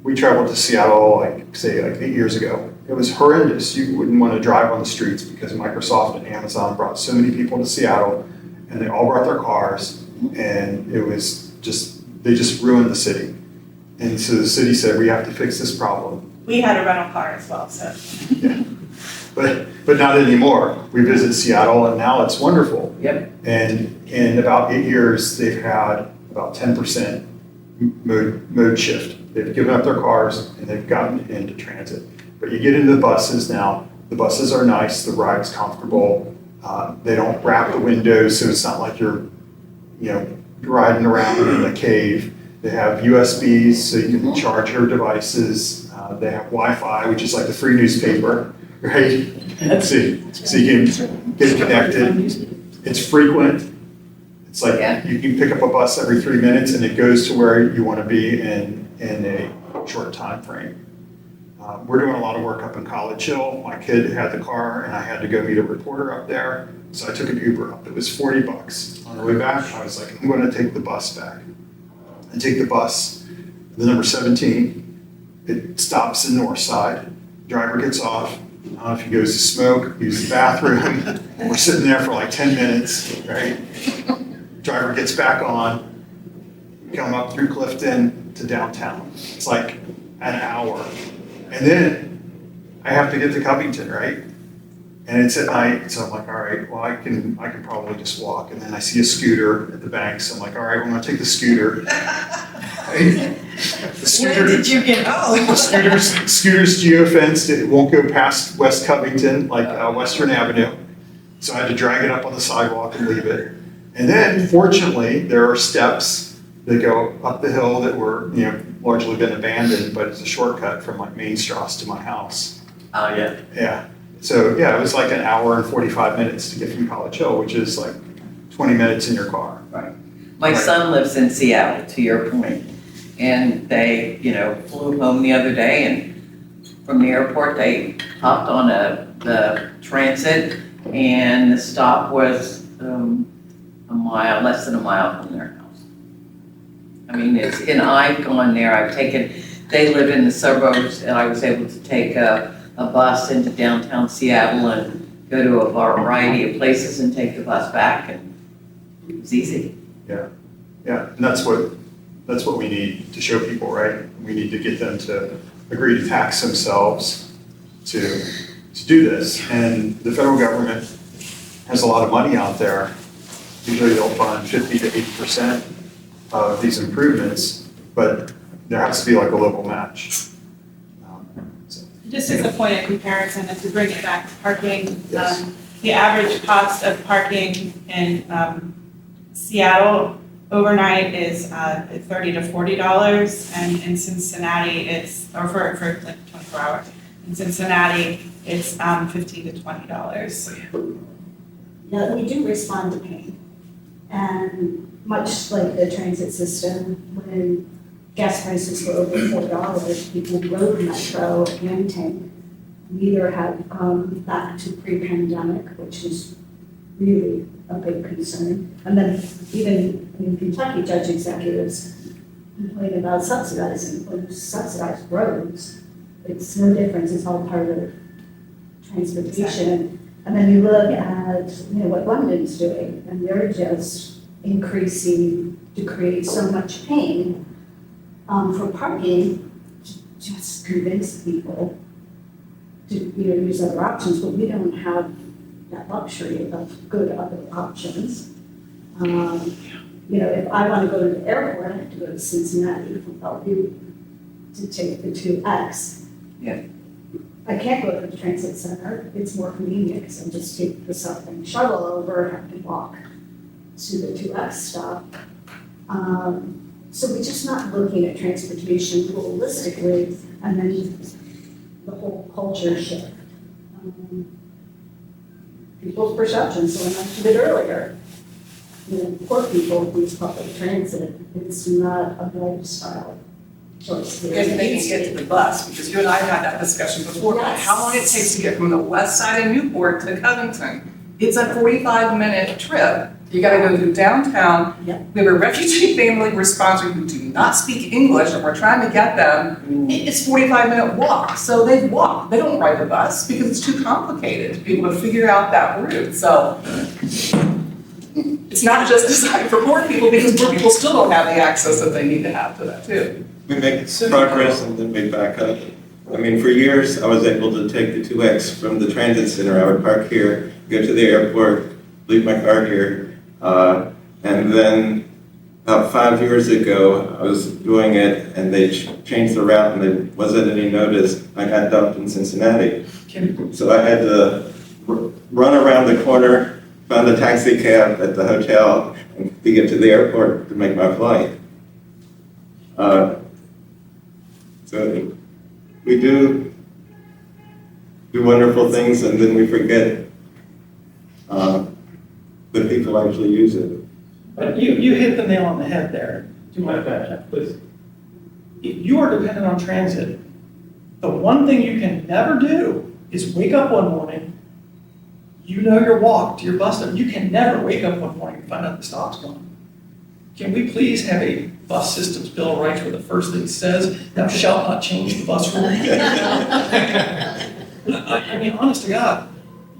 we traveled to Seattle, like 8 years ago. It was horrendous. You wouldn't want to drive on the streets because Microsoft and Amazon brought so many people to Seattle, and they all brought their cars, and it was they just ruined the city. And so the city said, we have to fix this problem. We had a rental car as well, so. Yeah. But not anymore. We visit Seattle, and now it's wonderful. Yep. And in about 8 years, they've had about 10% mode shift. they've given up their cars and they've gotten into transit. But you get into the buses now, the buses are nice, the ride's comfortable, they don't wrap the windows, so it's not like you're, riding around in a cave. They have USBs, so you can charge your devices. They have Wi-Fi, which is like the free newspaper, right? So you can get connected. It's frequent. It's like you can pick up a bus every 3 minutes, and it goes to where you want to be in a short time frame. We're doing a lot of work up in College Hill. My kid had the car, and I had to go meet a reporter up there, so I took an Uber up. It was $40. On the way back, I was like, I'm going to take the bus back. I take the bus, the number 17. It stops in North Side. Driver gets off. I don't know if he goes to smoke, use the bathroom. We're sitting there for like 10 minutes, right? Driver gets back on, come up through Clifton to downtown. It's like an hour. And then I have to get to Covington, right? And it's at night, so I'm like, all right, well, I can probably just walk. And then I see a scooter at the bank, so I'm like, all right, I'm gonna take the scooter. Right? The scooter. When did you get home? Scooter's geofenced. It won't go past West Covington, like Western Avenue. So I had to drag it up on the sidewalk and leave it. And then, fortunately, there are steps that go up the hill that were, largely been abandoned, but it's a shortcut from like Main Strasse to my house. Oh, yeah. Yeah. So yeah, it was like an hour and 45 minutes to get from College Hill, which is like 20 minutes in your car. Right. My son lives in Seattle, to your point, and they, flew home the other day, and from the airport, they hopped on the transit, and the stop was less than a mile from their house. I mean, and I've gone there, they live in the suburbs, and I was able to take a bus into downtown Seattle and go to a variety of places and take the bus back, and it was easy. Yeah, and that's what we need to show people, right? We need to get them to agree to tax themselves to do this. And the federal government has a lot of money out there. Usually they'll fund 50 to 80% of these improvements, but there has to be like a local match. Just as a point of comparison, and to bring it back to parking, Yes. the average cost of parking in Seattle overnight is $30 to $40, and in Cincinnati for like 24 hours. In Cincinnati, it's $15 to $20. Yeah, we do respond to pain. And much like the transit system, when gas prices were over $4, people rode Metro and Tank. We either have gone back to pre-pandemic, which is really a big concern. And then even in Kentucky, judge executives complain about subsidizing roads. It's no difference, it's all part of transportation. Exactly. And then you look at, what London's doing, and they're just increasing to create so much pain for parking, to just convince people to, use other options, but we don't have that luxury of good other options. If I want to go to the airport, I have to go to Cincinnati from Bellevue to take the 2X. Yeah. I can't go to the transit center, it's more convenient because I just take the Southern shuttle over, have to walk to the 2X stop. So we're just not looking at transportation holistically, and then the whole culture shift. People's perceptions, so I mentioned it earlier. Poor people use public transit, it's not a lifestyle choice. If they can get to the bus, because you and I have had that discussion before, about Yes. how long it takes to get from the west side of Newport to Covington. It's a 45-minute trip. You gotta go through downtown. Yep. We have a refugee family we're sponsoring who do not speak English, and we're trying to get them. It's 45-minute walk, so they walk. They don't ride the bus because it's too complicated to be able to figure out that route. So it's not just designed for poor people, because poor people still don't have the access that they need to have to that too. We make progress and then we back up. I mean, for years, I was able to take the 2X from the transit center. I would park here, go to the airport, leave my car here, and then about 5 years ago, I was doing it and they changed the route and there wasn't any notice. I got dumped in Cincinnati. So I had to run around the corner, found a taxi cab at the hotel and to get to the airport to make my flight. So we do wonderful things and then we forget that people actually use it. But you hit the nail on the head there. Do you mind if I please? If you are dependent on transit, the one thing you can never do is wake up one morning, you know your walk to your bus stop. You can never wake up one morning and find out the stop's gone. Can we please have a bus systems bill of rights where the first thing says, thou shalt not change the bus rule? I mean, honest to God,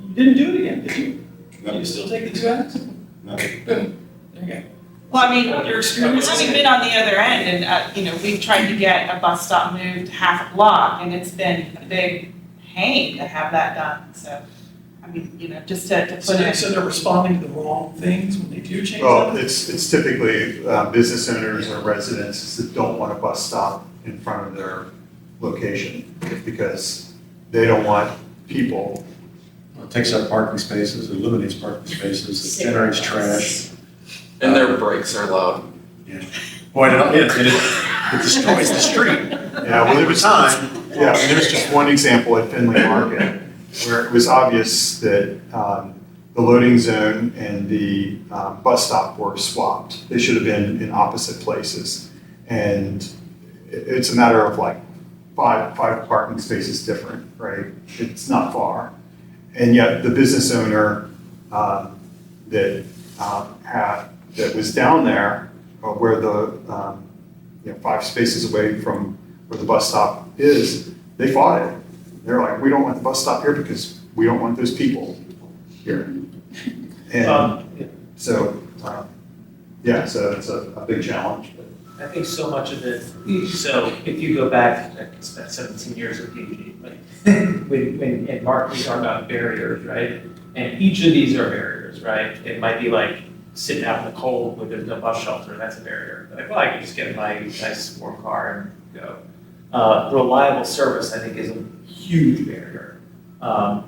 you didn't do it again, did you? No. You still take the 2 acts? No. Good. There you go. Well, I mean, Your experience. having been on the other end and, we've tried to get a bus stop moved half a block and it's been a big pain to have that done, so. I mean, just to put it. So they're responding to the wrong things when they do change Well, that? it's typically business owners or residents that don't want a bus stop in front of their location because they don't want people. It takes up parking spaces, eliminates parking spaces, it generates trash. And their brakes are loud. Yeah. Boy, it destroys the street. Yeah, well, there was time. Yeah, and there's just one example at Findlay Market where it was obvious that the loading zone and the bus stop were swapped. They should have been in opposite places. And it's a matter of like five parking spaces different, right? It's not far. And yet the business owner that was down there where the 5 spaces away from where the bus stop is, they fought it. They're like, we don't want the bus stop here because we don't want those people here. And so it's a big challenge. I think so much of it, so if you go back, I spent 17 years at PG, and Mark was talking about barriers, right? And each of these are barriers, right? It might be like sitting out in the cold where there's no bus shelter, that's a barrier. Like, well, I can just get in my nice warm car and go. Reliable service, I think, is a huge barrier.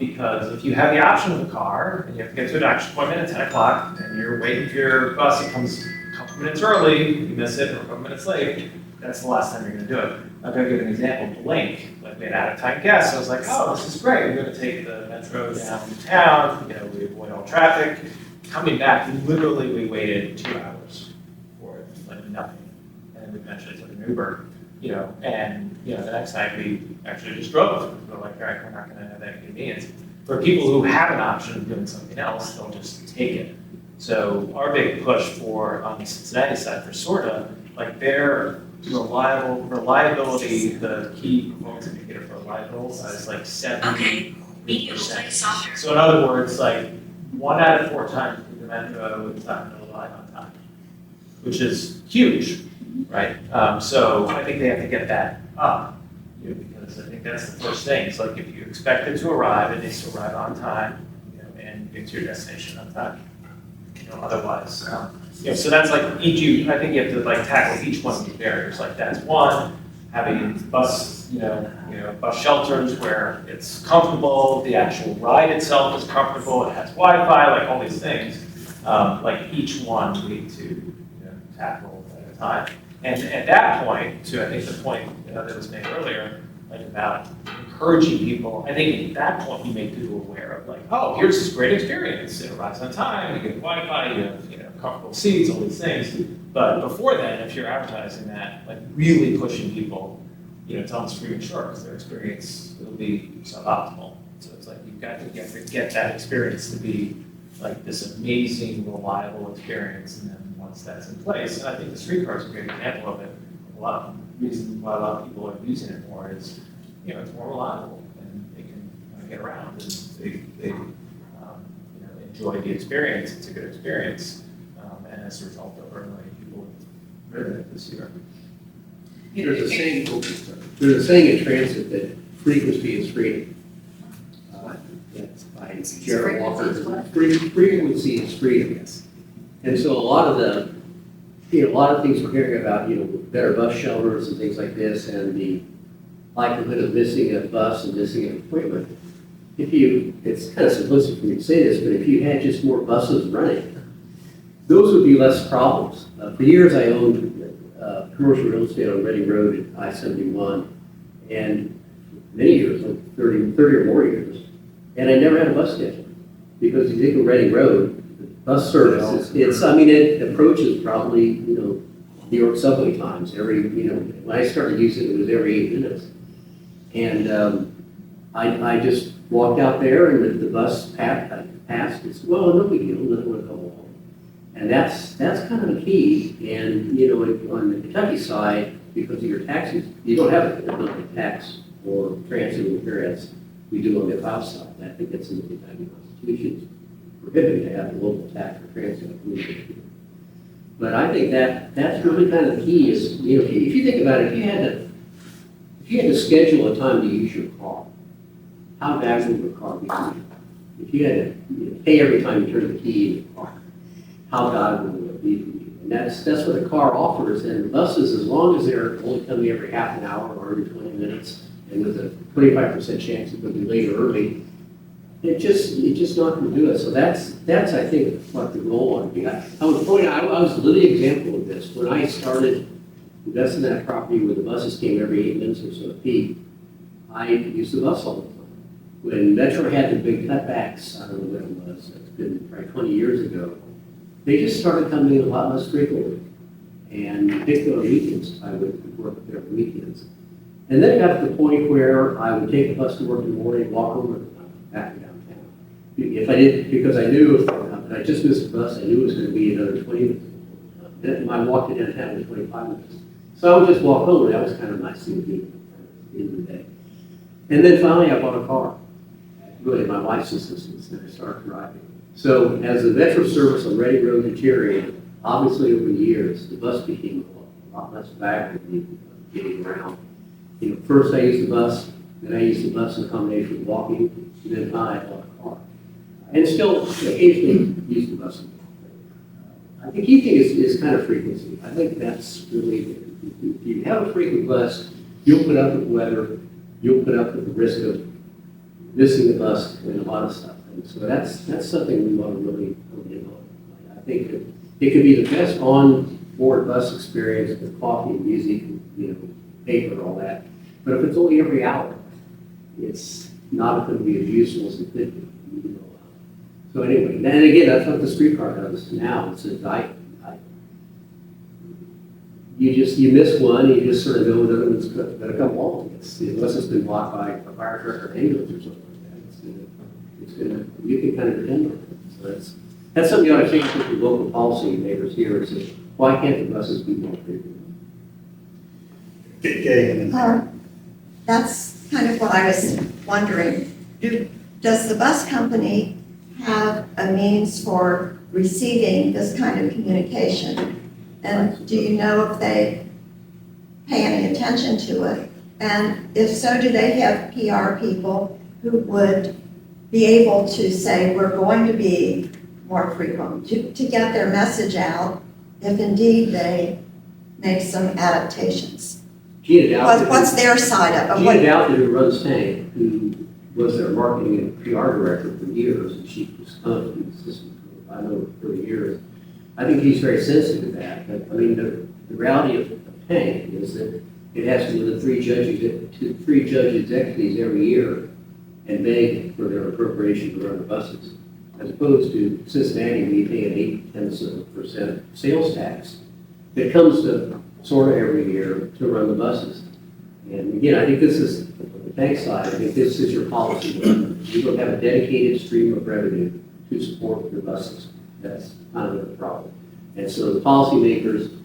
Because if you have the option of a car and you have to get to an action appointment at 10 o'clock and you're waiting for your bus, it comes a couple minutes early, you miss it, or a couple minutes late, that's the last time you're gonna do it. I'm gonna give an example, Blink, like we had out-of-time guests, I was like, oh, this is great, we're gonna take the metro downtown, we avoid all traffic. Coming back, literally we waited 2 hours for it, like nothing. And then we eventually took an Uber, and the next night we actually just drove. We're like, all right, we're not gonna have that inconvenience. For people who have an option of doing something else, they'll just take it. So our big push on the Cincinnati side for SORTA, like their reliability, the key performance indicator for reliable is like 70%. So in other words, like 1 out of 4 times the metro is not gonna rely on time, which is huge, right? So I think they have to get that up, because I think that's the first thing. It's like if you expect it to arrive, it needs to arrive on time, and get to your destination on time. Otherwise, so that's like I think you have to like tackle each one of these barriers. Like that's one, having bus shelters where it's comfortable, the actual ride itself is comfortable, it has Wi-Fi, like all these things. Like each one we need to tackle at a time. And at that point, to I think the point that was made earlier, like about encouraging people, I think at that point you make people aware of like, oh, here's this great experience. It arrives on time, you get Wi-Fi, you have comfortable seats, all these things. But before then, if you're advertising that, like really pushing people, tell them it's free and short because their experience will be suboptimal. So it's like you've got to get that experience to be like this amazing, reliable experience, and then once that's in place, and I think the streetcar is a great example of it. A lot of reasons why a lot of people are using it more is, it's more reliable and they can get around and they enjoy the experience. It's a good experience, and as a result, over 1 million people have ridden it this year. There's a saying in transit that frequency is freedom. That's by Gerald Walker. Frequency is freedom. And so a lot of the a lot of things we're hearing about, better bus shelters and things like this, and the likelihood of missing a bus and missing an appointment. It's kind of simplistic for me to say this, but if you had just more buses running, those would be less problems. For years, I owned commercial real estate on Reading Road at I-71, and many years, like 30 or more years, and I never had a bus schedule. Because you think of Reading Road, the bus service, it approaches probably, New York subway times when I started using it, it was every 8 minutes. And I just walked out there and the bus passed, it's, well, no big deal, nothing would go along. And that's kind of the key. And, on the Kentucky side, because of your taxes, you don't have a tax or transit interference we do on the Ohio side. I think that's in the Kentucky Constitution. It's prohibited to have a local tax or transit. But I think that's really kind of the key is, if you think about it, if you had to schedule a time to use your car, how valuable would a car be to you? If you had to pay every time you turn the key in your car, how valuable would it be to you? And that's what a car offers. And the buses, as long as they're only coming every half an hour or every 20 minutes, and with a 25% chance it could be late or early, it's just not going to do it. So that's I think what the goal ought to be. I was pointing out, I was a living example of this. When I started investing in that property where the buses came every 8 minutes or so at peak, I used the bus all the time. When Metro had the big cutbacks, I don't know when it was, it's been probably 20 years ago, they just started coming in a lot less frequently. And particularly on weekends, I would work there on weekends. And then it got to the point where I would take the bus to work in the morning, walk over back to downtown. If I did, because I knew if I just missed the bus, I knew it was going to be another 20 minutes. And my walk to downtown was 25 minutes. So I would just walk home, and that was kind of nice thing to do at the end of the day. And then finally, I bought a car. Really, my wife's assistance, and I started driving. So as the Metro service on Reading Road deteriorated, obviously over the years, the bus became a lot less valuable getting around. First I used the bus, then I used the bus in combination with walking, and then finally I bought a car. And still occasionally use the bus. I think key thing is kind of frequency. I think that's really, if you have a frequent bus, you'll put up with weather, you'll put up with the risk of missing the bus and a lot of stuff. And so that's something we want to really hone in on. I think it could be the best on-board bus experience with coffee and music, paper, all that. But if it's only every hour, it's not going to be as useful as it could be. So anyway, and again, that's what the streetcar does now. It says, you miss one, you just sort of know another one's going to come along. Unless it's been blocked by a fire truck or ambulance or something like that, you can kind of depend on it. So that's something you ought to change with the local policy makers here is that why can't the buses be more frequent? That's kind of what I was wondering. Does the bus company have a means for receiving this kind of communication? And do you know if they pay any attention to it? And if so, do they have PR people who would be able to say, we're going to be more frequent, to get their message out if indeed they make some adaptations? What's their side of it? Gina Doughty, who runs Tank, who was their marketing and PR director for years, and she was an assistant for, I know, 30 years. I think he's very sensitive to that. But I mean, the reality of Tank is that it has to do with three judge executives every year and beg for their appropriation to run the buses, as opposed to Cincinnati, we pay an 0.8% sales tax that comes to sort of every year to run the buses. And again, I think this is, on the Tank side, I think this is your policy. You don't have a dedicated stream of revenue to support your buses. That's kind of the problem. And so the policymakers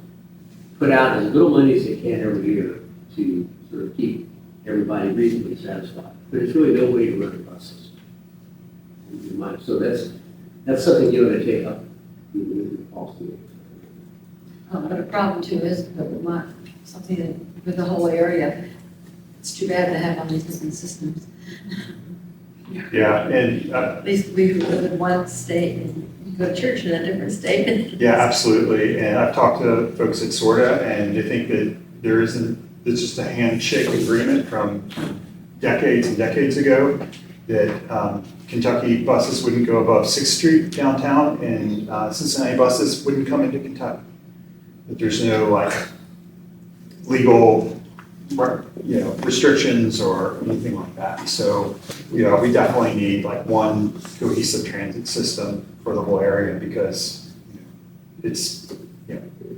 put out as little money as they can every year to sort of keep everybody reasonably satisfied. But it's really no way to run the buses. So that's something you ought to take up with the policymakers. But a problem too is that we want something that, with the whole area, it's too bad to have all these different systems. Yeah, and At least we live in one state and go to church in a different state. Yeah, absolutely. And I've talked to folks at SORTA, and they think that it's just a handshake agreement from decades and decades ago that Kentucky buses wouldn't go above 6th Street downtown, and Cincinnati buses wouldn't come into Kentucky. That there's no legal restrictions or anything like that. So, we definitely need one cohesive transit system for the whole area, because it's,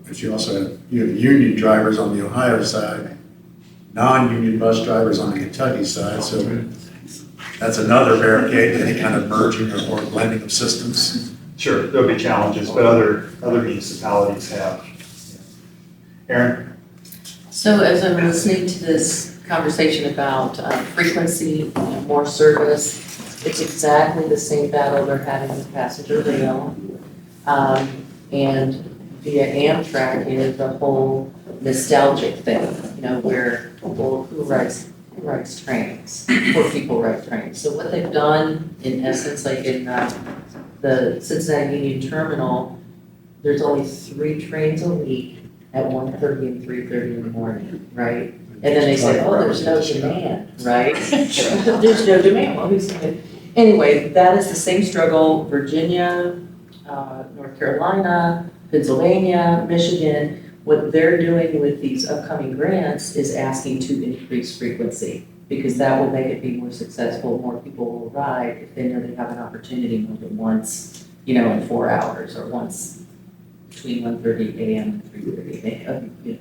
But you also have union drivers on the Ohio side, non-union bus drivers on the Kentucky side, so that's another barricade to any kind of merging or blending of systems. Sure, there'll be challenges, but other municipalities have. Aaron? So as I'm listening to this conversation about frequency, more service, it's exactly the same battle they're having with passenger rail. And via Amtrak is the whole nostalgic thing, where who rides trains, poor people ride trains. So what they've done, in essence, like in the Cincinnati Union Terminal, there's only 3 trains a week at 1:30 and 3:30 in the morning, right? And then they say, oh, there's no demand, right? There's no demand. Well, who's saying? Anyway, that is the same struggle. Virginia, North Carolina, Pennsylvania, Michigan. What they're doing with these upcoming grants is asking to increase frequency, because that will make it be more successful. More people will ride if they know they have an opportunity more than once, in 4 hours, or once between 1:30 a.m. and 3:30 a.m.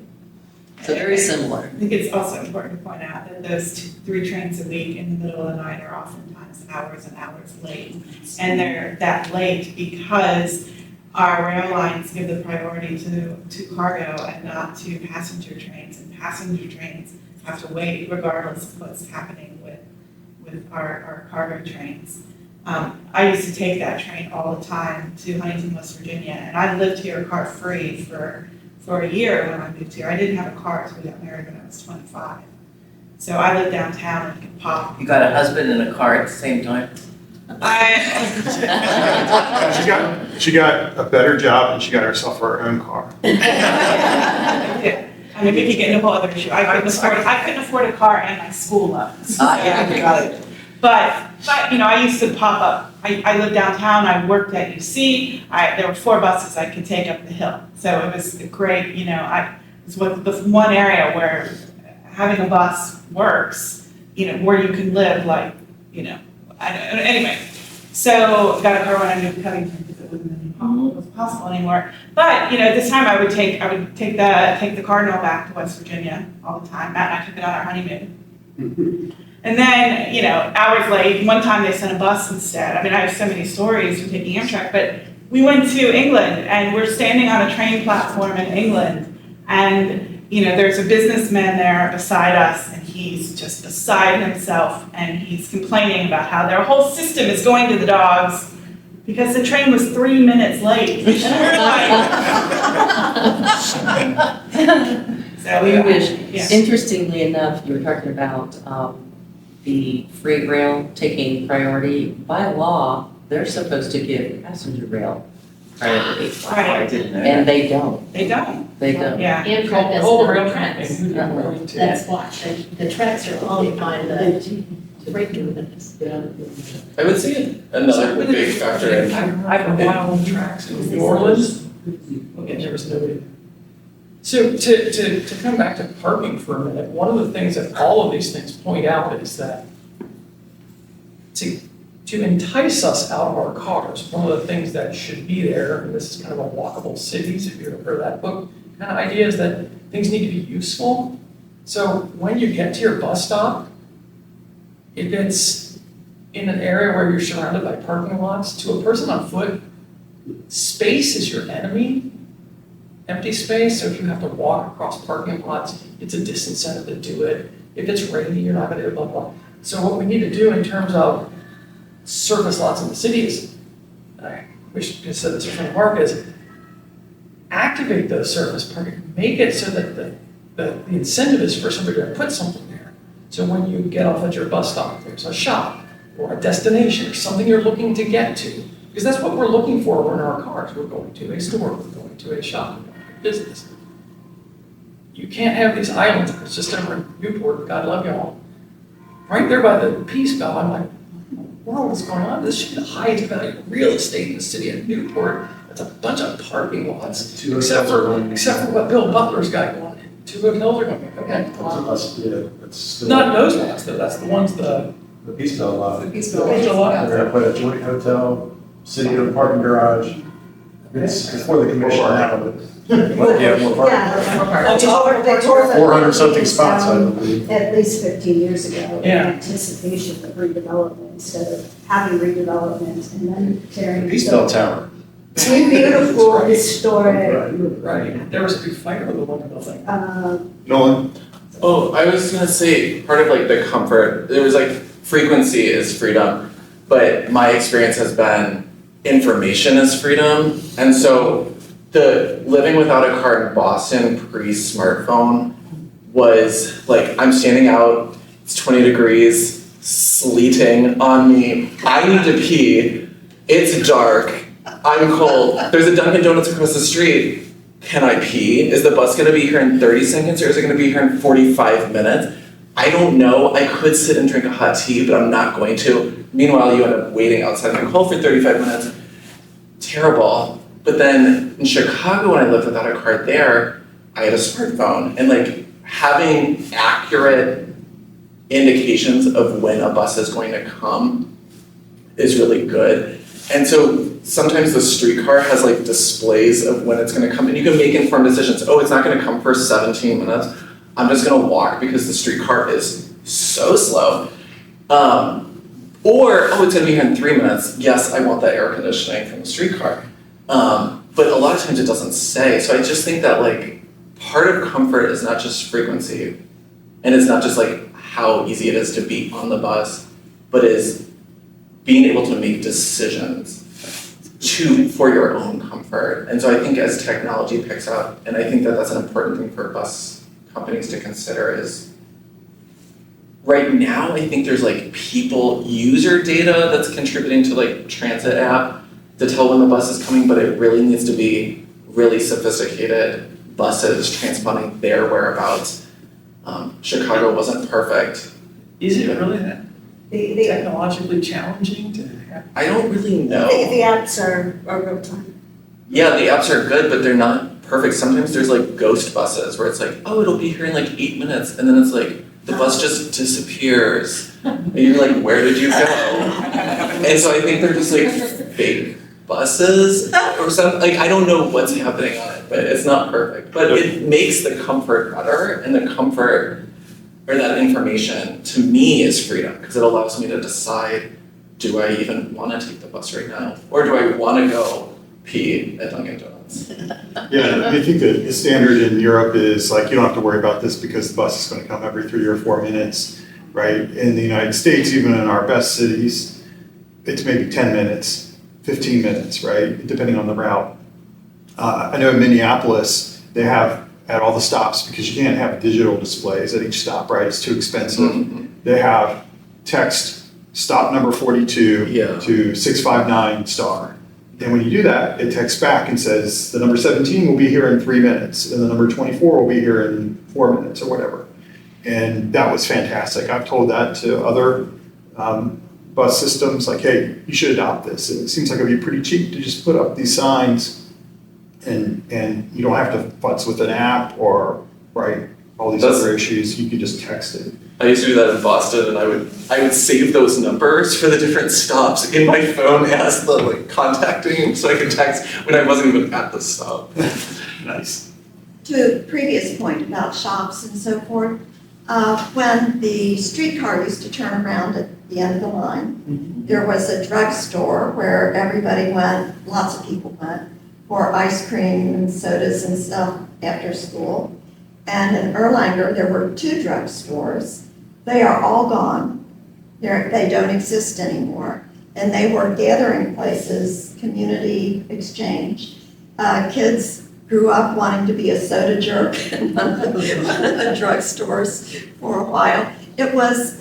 So very similar. I think it's also important to point out that those 3 trains a week in the middle of the night are oftentimes hours and hours late. And they're that late because our rail lines give the priority to cargo and not to passenger trains. And passenger trains have to wait regardless of what's happening with our cargo trains. I used to take that train all the time to Huntington, West Virginia, and I lived here car-free for a year when I moved here. I didn't have a car until we got married when I was 25. So I lived downtown and could pop. You got a husband and a car at the same time? She got a better job, and she got herself her own car. I mean, we could get into a whole other issue. I couldn't afford a car and my school loans. Yeah, got it. But I used to pop up. I lived downtown. I worked at UC. There were 4 buses I could take up the hill. So it was great. It was the one area where having a bus works. Where you can live, anyway. So got a car when I moved to Covington because it wasn't possible anymore. But this time I would take the Cardinal back to West Virginia all the time. Matt and I took it on our honeymoon. And then, hours late, one time they sent a bus instead. I mean, I have so many stories from taking Amtrak, but we went to England, and we're standing on a train platform in England, and, there's a businessman there beside us, and he's just beside himself, and he's complaining about how their whole system is going to the dogs because the train was 3 minutes late. And we're So we wish. Yeah. Interestingly enough, you were talking about the freight rail taking priority. By law, they're supposed to give passenger rail priority. Right. And they don't. They don't. They don't. Yeah. Amtrak does Whole not rail tracks. train. That's why, the tracks are only by the freight movements. I would see another big factor in. I've been on tracks in New Orleans, and there was nobody. So to come back to parking for a minute, one of the things that all of these things point out is that to entice us out of our cars, one of the things that should be there, and this is kind of a walkable cities, if you've ever heard of that book, kind of idea is that things need to be useful. So when you get to your bus stop, if it's in an area where you're surrounded by parking lots, to a person on foot, space is your enemy. Empty space, so if you have to walk across parking lots, it's a disincentive to do it. If it's rainy, you're not gonna do blah, blah. So what we need to do in terms of surface lots in the city is, I wish I said this in front of Mark, is activate those surface parking, make it so that the incentive is for somebody to put something there. So when you get off at your bus stop, there's a shop or a destination or something you're looking to get to, Because that's what we're looking for when our cars. We're going to a store, we're going to a shop, we're going to a business. You can't have these islands. It's just over in Newport, God love y'all. Right there by the Peace Bell, I'm like, what the world is going on? This should be the highest value real estate in the city of Newport. It's a bunch of parking lots, except for what Bill Butler's got going. 2 hotels are going, okay. Not those lots though, that's the ones, the Peace Bell lot. The Peace Bell. They're gonna put a joint hotel, city-owned parking garage. It's before the commission now, but yeah, more parking. Yeah. On top of 400 something spots, I believe. At least 15 years ago, in Yeah. anticipation of redevelopment, instead of having redevelopment and then tearing. Peace Bell Tower. Two beautiful, historic, Right, there was a big fight over the one building. Nolan? Oh, I was gonna say, part of like the comfort, there was like frequency is freedom, but my experience has been information is freedom. And so the living without a car in Boston pre-smartphone was like, I'm standing out, it's 20 degrees, sleeting on me, I need to pee, it's dark, I'm cold, there's a Dunkin' Donuts across the street. Can I pee? Is the bus gonna be here in 30 seconds or is it gonna be here in 45 minutes? I don't know. I could sit and drink a hot tea, but I'm not going to. Meanwhile, you end up waiting outside in the cold for 35 minutes. Terrible. But then in Chicago, when I lived without a car there, I had a smartphone. And like having accurate indications of when a bus is going to come is really good. And so sometimes the streetcar has like displays of when it's gonna come and you can make informed decisions. Oh, it's not gonna come for 17 minutes. I'm just gonna walk because the streetcar is so slow. Or, oh, it's gonna be here in 3 minutes. Yes, I want that air conditioning from the streetcar. But a lot of times it doesn't say. So I just think that like part of comfort is not just frequency and it's not just like how easy it is to be on the bus, but is being able to make decisions for your own comfort. And so I think as technology picks up, and I think that that's an important thing for bus companies to consider is, right now I think there's like people user data that's contributing to like transit app to tell when the bus is coming, but it really needs to be really sophisticated buses transponding their whereabouts. Chicago wasn't perfect. Is it really that the technologically challenging to have? I don't really know. the apps are real time. Yeah, the apps are good, but they're not perfect. Sometimes there's like ghost buses where it's like, oh, it'll be here in like 8 minutes. And then it's like, the bus just disappears. And you're like, where did you go? And so I think they're just like fake buses or something. Like, I don't know what's happening on it, but it's not perfect. But it makes the comfort better, and the comfort or that information to me is freedom because it allows me to decide, do I even want to take the bus right now? Or do I want to go pee at Dunkin' Donuts? Yeah, I think the standard in Europe is like, you don't have to worry about this because the bus is going to come every 3 or 4 minutes, right? In the United States, even in our best cities, it's maybe 10 minutes, 15 minutes, right? Depending on the route. I know in Minneapolis, they have at all the stops, because you can't have digital displays at each stop, right? It's too expensive. Mm-hmm. They have text stop number 42 to 659 star. And when you do that, it texts back and says, the number 17 will be here in 3 minutes, and the number 24 will be here in 4 minutes, or whatever. And that was fantastic. I've told that to other bus systems, like, hey, you should adopt this. It seems like it'd be pretty cheap to just put up these signs, and you don't have to futz with an app or, right, all these other issues. You can just text it. I used to do that in Boston, and I would save those numbers for the different stops in my phone as the like contacting, so I could text when I wasn't even at the stop. Nice. To previous point about shops and so forth, when the streetcar used to turn around at the end of the line, there was a drugstore where everybody went, lots of people went, for ice cream and sodas and stuff after school. And in Erlanger, there were 2 drugstores. They are all gone. They don't exist anymore. And they were gathering places, community exchange. Kids grew up wanting to be a soda jerk in one of the drugstores for a while. It was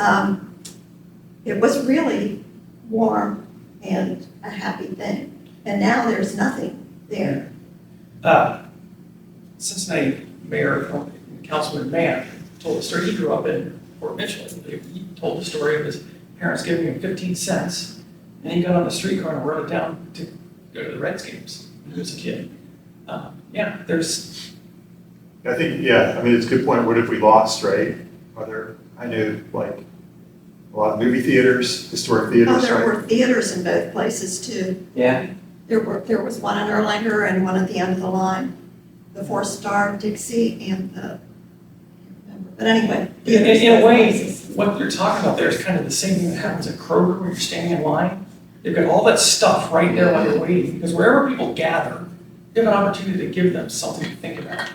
really warm and a happy thing. And now there's nothing there. Cincinnati Mayor, Councilman Mann, told a story. He grew up in Fort Mitchell. He told the story of his parents giving him 15 cents, and he got on the streetcar and rode it down to go to the Reds games when he was a kid. Yeah, there's. I think, yeah, I mean, it's a good point. What if we lost, right? I knew like a lot of movie theaters, historic Oh, theaters, there right? were theaters in both places too. Yeah. There was one in Erlanger and one at the end of the line, the 4-Star Dixie and the, I can't remember. But anyway. theaters In a both way, places. what you're talking about there is kind of the same thing that happens at Kroger where you're standing in line. They've got all that stuff right there while you're waiting, because wherever people gather, you have an opportunity to give them something to think about.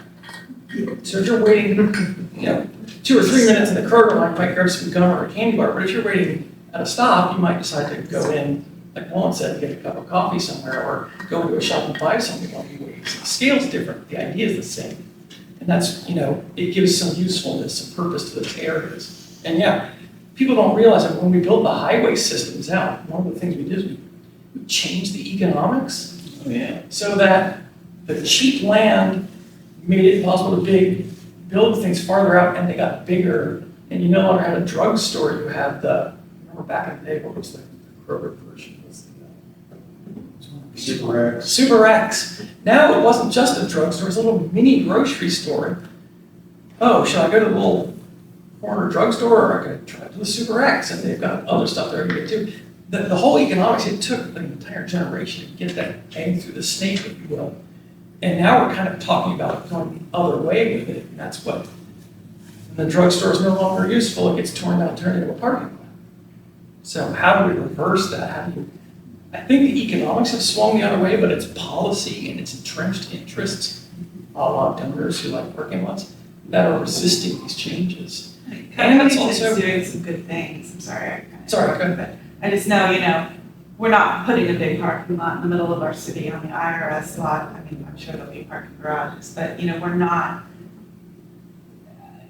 So if you're waiting, 2 or 3 minutes in the Kroger line, you might grab some gum or a candy bar, but if you're waiting at a stop, you might decide to go in, like Nolan said, get a cup of coffee somewhere, or go into a shop and buy something while you wait. So the scale's different, the idea is the same. And that's, it gives some usefulness, some purpose to those areas. And yeah, people don't realize that when we built the highway systems out, one of the things we did is we changed the economics. So that the cheap land made it possible to build things farther out, and they got bigger. And you no longer had a drugstore, you had remember back in the day, what was the Kroger version? Super X. Super X. Now it wasn't just a drugstore, it was a little mini grocery store. Oh, should I go to the little corner drugstore, or I could try to the Super X? And they've got other stuff there to get to. The whole economics, it took an entire generation to get that egg through the snake, if you will. And now we're kind of talking about going the other way with it. And that's what, when the drugstore is no longer useful, it gets torn down, turned into a parking lot. So how do we reverse that? I think the economics have swung the other way, but it's policy and it's entrenched interests, a lot of donors who like parking lots, that are resisting these changes. And it's also doing some good things. I'm sorry. Sorry, go ahead. I just know, we're not putting a big parking lot in the middle of our city on the IRS lot. I mean, I'm sure there'll be parking garages, but we're not.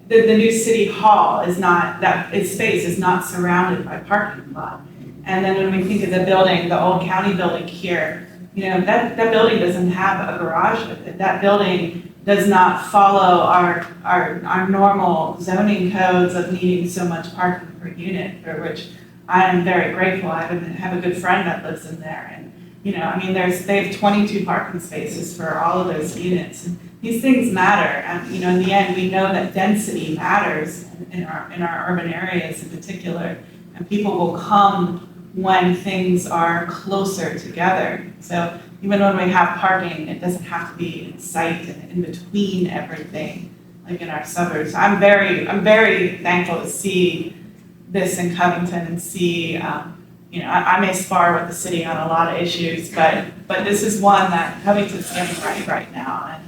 The new city hall is not, its space is not surrounded by parking lot. And then when we think of the building, the old county building here, that building doesn't have a garage with it. That building does not follow our normal zoning codes of needing so much parking per unit, for which I am very grateful. I have a good friend that lives in there, and they have 22 parking spaces for all of those units. And these things matter, and in the end, we know that density matters in our urban areas in particular, and people will come when things are closer together. So even when we have parking, it doesn't have to be in sight and in between everything, like in our suburbs. I'm very thankful to see this in Covington and see, I may spar with the city on a lot of issues, but this is one that Covington's getting right now,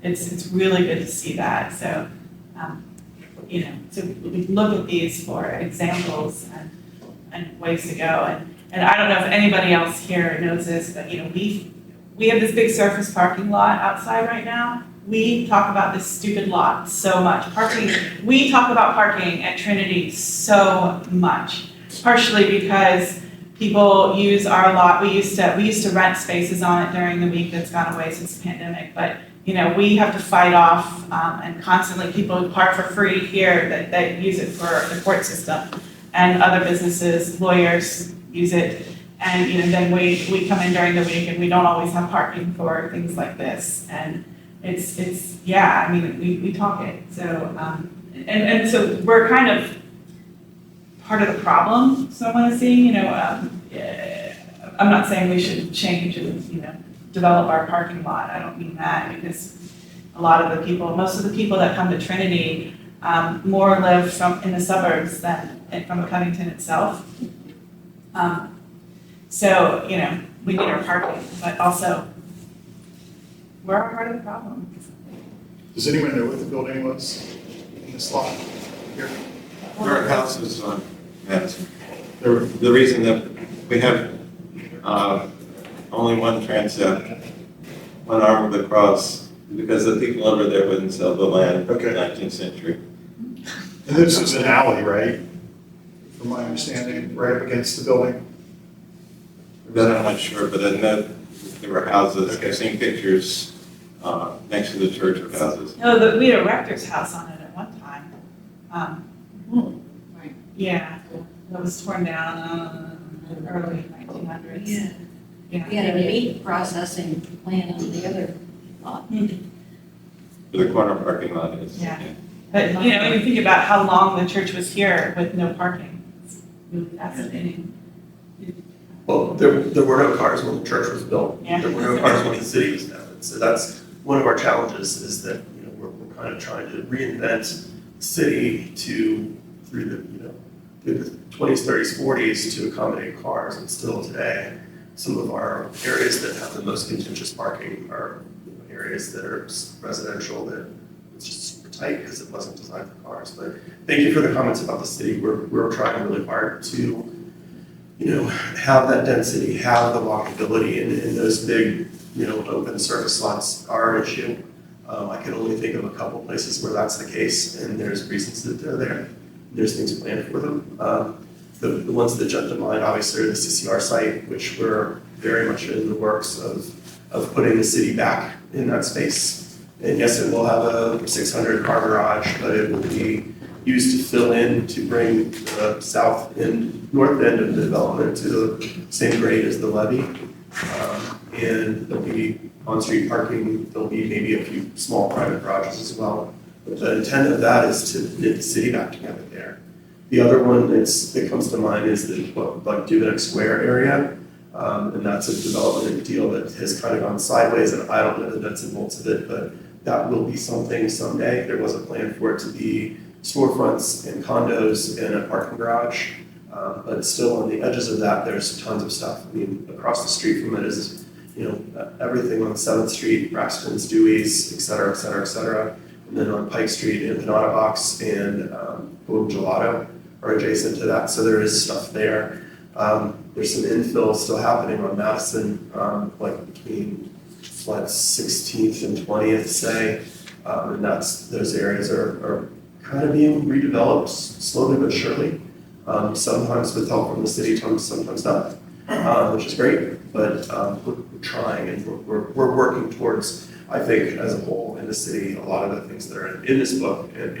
and it's really good to see that. So, so we look at these for examples and ways to go. And I don't know if anybody else here knows this, but we have this big surface parking lot outside right now. We talk about this stupid lot so much. We talk about parking at Trinity so much, partially because people use our lot. We used to rent spaces on it during the week. That's gone away since the pandemic. But we have to fight off and constantly people park for free here that use it for the court system, and other businesses, lawyers use it. And then we come in during the week and we don't always have parking for things like this. And we talk it. So and so we're kind of part of the problem. So I want to see, I'm not saying we should change and develop our parking lot. I don't mean that, because most of the people that come to Trinity more live in the suburbs than from Covington itself. So we need our parking, but also we're part of the problem. Does anyone know what the building was in this lot here? There are houses on Madison. The reason that we have only one transept, one arm of the cross, because the people over there wouldn't sell the land in the 19th century. And this is an alley, right? From my understanding, right up against the building. That I'm not sure, but I know there were houses, I've seen pictures next to the church of houses. No, we had a rector's house on it at one time. Right. Yeah, that was torn down early 1900s. Yeah. Yeah. We had a meat processing plant on the other lot. The corner parking lot is. Yeah. But, you know, when you think about how long the church was here with no parking, it's really fascinating. Well, there were no cars when the church was built. Yeah. There were no cars when the city was founded. So that's one of our challenges is that, you know, we're kind of trying to reinvent the city through the 20s, 30s, 40s to accommodate cars. And still today, some of our areas that have the most contentious parking are areas that are residential that it's just super tight because it wasn't designed for cars. But thank you for the comments about the city. We're trying really hard to, you know, have that density, have the walkability, and those big, you know, open surface lots are an issue. I can only think of a couple places where that's the case, and there's reasons that they're there. There's things planned for them. The ones that jump to mind, obviously, are the CCR site, which we're very much in the works of putting the city back in that space. And yes, it will have a 600 car garage, but it will be used to fill in to bring the north end of the development to the same grade as the levee. And there'll be on-street parking, there'll be maybe a few small private garages as well. But the intent of that is to knit the city back together there. The other one that comes to mind is the Duveneck Square area. And that's a development deal that has kind of gone sideways, and I don't know the nuts and bolts of it, but that will be something someday. There was a plan for it to be storefronts and condos and a parking garage, but still on the edges of that, there's tons of stuff. I mean, across the street from it is, you know, everything on 7th Street, Braxton's, Dewey's, et cetera, et cetera, et cetera. And then on Pike Street, Empanada Box and Boom Gelato are adjacent to that, so there is stuff there. There's some infill still happening on Madison, like between 16th and 20th, say, and those areas are kind of being redeveloped slowly but surely. Sometimes with help from the city, sometimes not, which is great. But we're trying, and we're working towards, I think, as a whole in the city, a lot of the things that are in this book and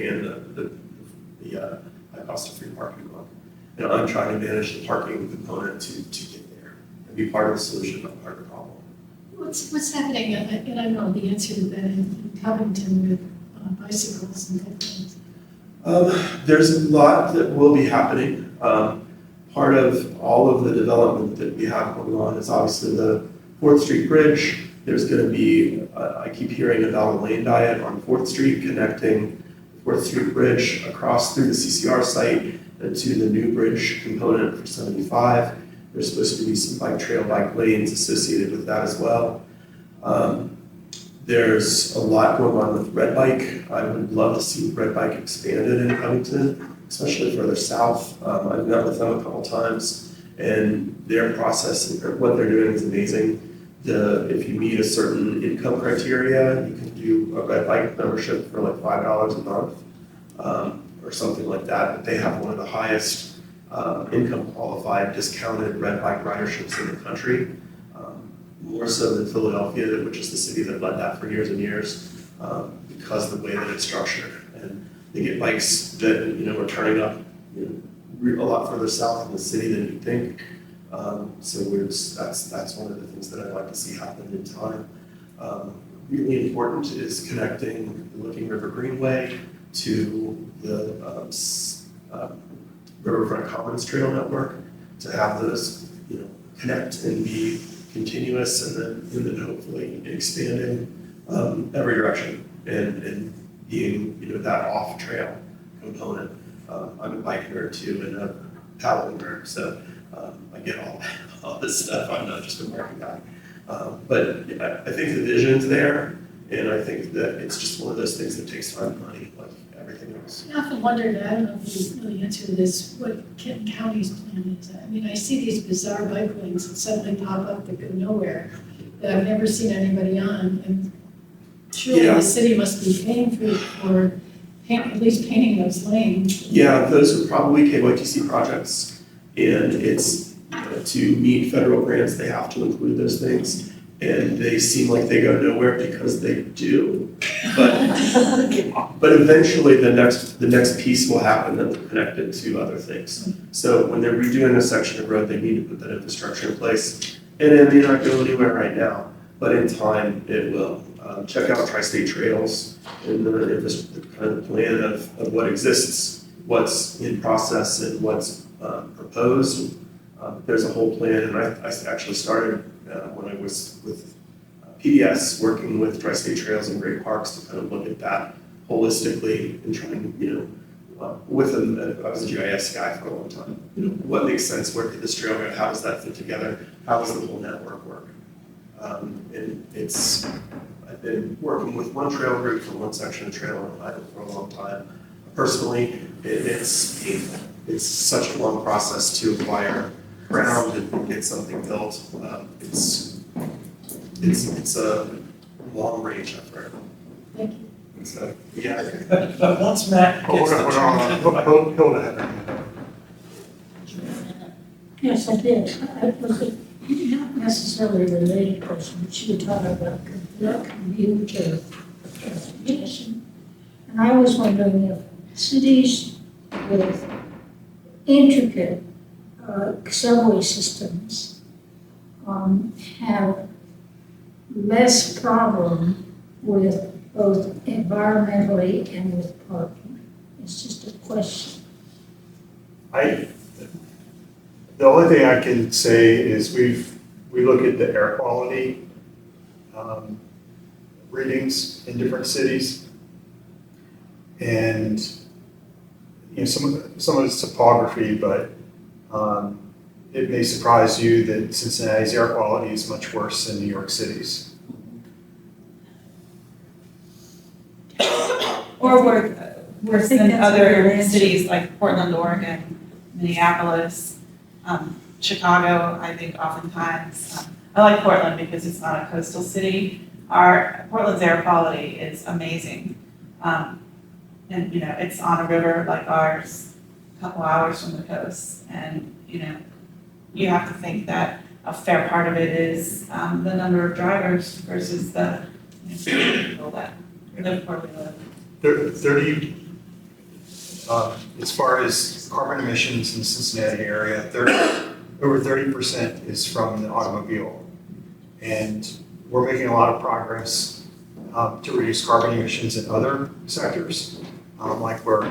the high cost of free parking book. And I'm trying to manage the parking component to get there and be part of the solution, not part of the problem. What's happening, and I know the answer to that in Covington with bicycles and different things? There's a lot that will be happening. Part of all of the development that we have going on is obviously the 4th Street Bridge. There's going to be, I keep hearing about a lane diet on 4th Street connecting 4th Street Bridge across through the CCR site to the new bridge component for 75. There's supposed to be some bike trail, bike lanes associated with that as well. There's a lot going on with Red Bike. I would love to see Red Bike expanded in Covington, especially further south. I've met with them a couple times, and their process and what they're doing is amazing. If you meet a certain income criteria, you can do a Red Bike membership for like $5 a month. Or something like that, but they have one of the highest income qualified discounted red bike riderships in the country, more so than Philadelphia, which is the city that led that for years and years, because of the way that it's structured. And they get bikes that, you know, are turning up, you know, a lot further south in the city than you'd think. So that's one of the things that I'd like to see happen in time. Really important is connecting the Licking River Greenway to the Riverfront Commons Trail Network to have those, you know, connect and be continuous, and then hopefully expanding every direction and being, you know, that off trail component. I'm a bike nerd too and a paddle nerd, so I get all this stuff. I'm not just a marketing guy, but I think the vision's there. And I think that it's just one of those things that takes time and money, like everything else. I often wondered, I don't know if you really answer this, what Kent County's plan is. I mean, I see these bizarre bike lanes that suddenly pop up that go nowhere, that I've never seen anybody on. And surely the city must be paying for at least painting those lanes. Yeah, those are probably KYTC projects. And it's to meet federal grants, they have to include those things. And they seem like they go nowhere because they do. But eventually the next piece will happen that will connect it to other things. So when they're redoing a section of road, they need to put that infrastructure in place. And it may not go anywhere right now, but in time it will. Check out Tri-State Trails and the kind of plan of what exists, what's in process, and what's proposed. There's a whole plan, and I actually started when I was with PBS, working with Tri-State Trails and Great Parks to kind of look at that holistically and trying, with them, I was a GIS guy for a long time. What makes sense? Where could this trail go? How does that fit together? How does the whole network work? And I've been working with one trail group for one section of trail for a long time. Personally, it's painful. It's such a long process to acquire ground and get something built. It's a long range effort. Thank you. So, yeah. But once Matt gets the Hilda. Yes, I did. Not necessarily a related question, but you were talking about the commute of transportation. And I was wondering if cities with intricate subway systems have less problem with both environmentally and with parking. It's just a question. The only thing I can say is we look at the air quality readings in different cities, and some of it's topography, but it may surprise you that Cincinnati's air quality is much worse than New York City's. Or worse than other cities like Portland, Oregon, Minneapolis, Chicago, I think oftentimes. I like Portland because it's not a coastal city. Portland's air quality is amazing. And it's on a river like ours, a couple hours from the coast. And, you have to think that a fair part of it is the number of drivers versus the people that live where we live. As far as carbon emissions in the Cincinnati area, over 30% is from the automobile. And we're making a lot of progress to reduce carbon emissions in other sectors. Like we're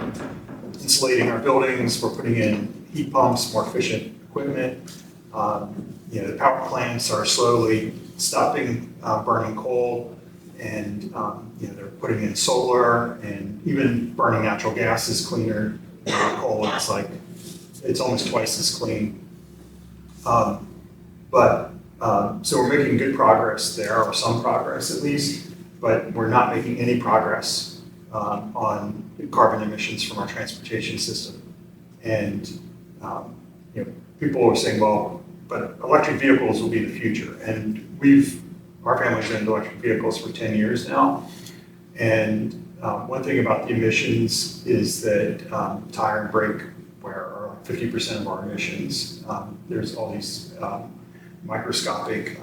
insulating our buildings, we're putting in heat pumps, more efficient equipment. The power plants are slowly stopping burning coal, and they're putting in solar, and even burning natural gas is cleaner than coal. It's almost twice as clean. So we're making good progress there, or some progress at least, but we're not making any progress on carbon emissions from our transportation system. And people are saying, well, but electric vehicles will be the future. And our family's been in electric vehicles for 10 years now. And one thing about the emissions is that tire and brake wear are 50% of our emissions. There's all these microscopic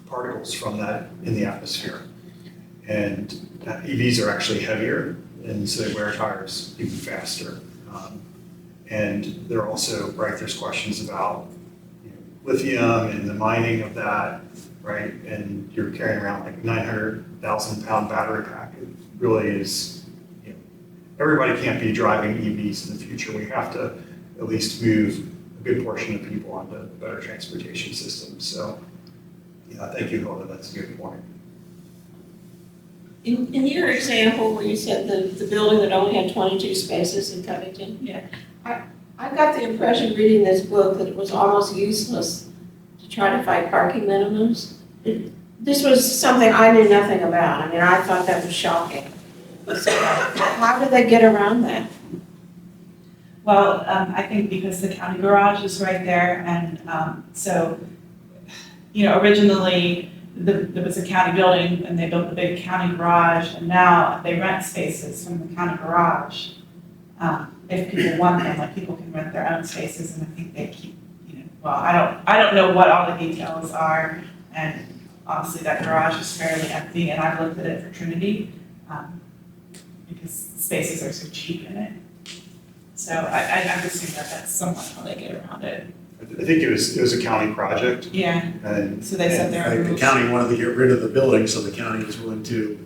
particles from that in the atmosphere. And EVs are actually heavier, and so they wear tires even faster. And they're also, there's questions about lithium and the mining of that, right? And you're carrying around like 900,000 pound battery pack. It really is, everybody can't be driving EVs in the future. We have to at least move a good portion of people onto better transportation systems. So, thank you, Hilda. That's a good point. In your example where you said the building that only had 22 spaces in Covington, yeah, I got the impression reading this book that it was almost useless to try to fight parking minimums. This was something I knew nothing about. I mean, I thought that was shocking. So how did they get around that? Well, I think because the county garage is right there, and originally there was a county building and they built the big county garage, and now they rent spaces from the county garage. If people want them, like people can rent their own spaces, and I think they keep, well, I don't know what all the details are, and honestly, that garage is fairly empty, and I've looked at it for Trinity, because spaces are so cheap in it. So I assume that that's somewhat how they get around it. I think it was a county project. Yeah, And so they said I think the county wanted to get rid of the building, so the county was willing to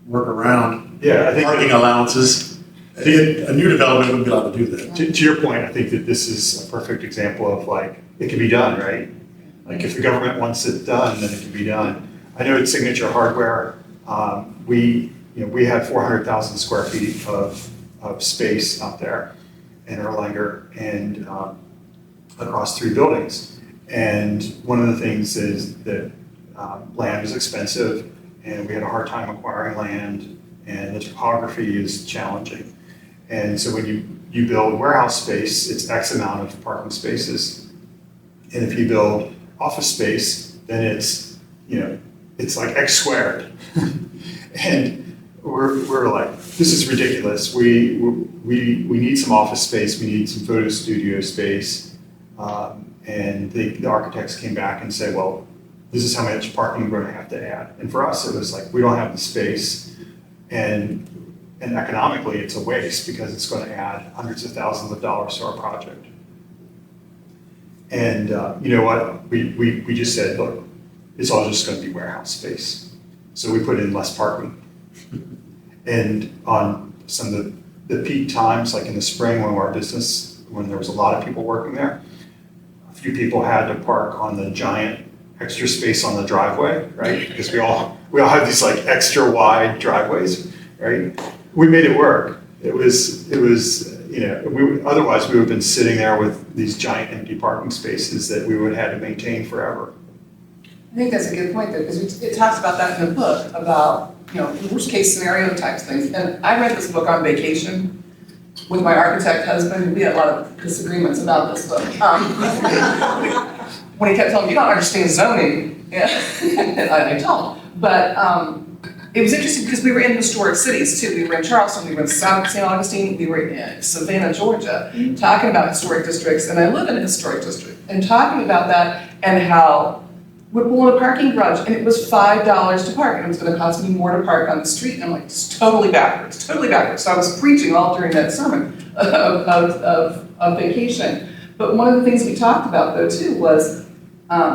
work around parking allowances. I think a new development wouldn't be allowed to do that. To your point, I think that this is a perfect example of like, it can be done, right? Like if the government wants it done, then it can be done. I know at Signature Hardware, we had 400,000 square feet of space out there in Erlanger and across 3 buildings. And one of the things is that land is expensive and we had a hard time acquiring land and the topography is challenging. And so when you build warehouse space, it's X amount of parking spaces. And if you build office space, then it's like X squared. And we're like, this is ridiculous. We need some office space. We need some photo studio space. And the architects came back and said, well, this is how much parking we're going to have to add. And for us, it was like, we don't have the space. And economically, it's a waste because it's going to add hundreds of thousands of dollars to our project. And you know what? We just said, look, it's all just going to be warehouse space. So we put in less parking. And on some of the peak times, like in the spring when there was a lot of people working there, a few people had to park on the giant extra space on the driveway, right? Because we all have these like extra wide driveways, right? We made it work. It was otherwise we would have been sitting there with these giant empty parking spaces that we would have had to maintain forever. I think that's a good point though, because it talks about that in the book, about, worst case scenario types things. And I read this book on vacation with my architect husband. We had a lot of disagreements about this book. When he kept telling me, you don't understand zoning. Yeah, and I don't. But it was interesting because we were in historic cities too. We were in Charleston, we were in St. Augustine, we were in Savannah, Georgia, talking about historic districts. And I live in a historic district and talking about that and how we're pulling a parking garage and it was $5 to park and it was going to cost me more to park on the street. And I'm like, it's totally backwards, totally backwards. So I was preaching all during that sermon of vacation. But one of the things we talked about though too was,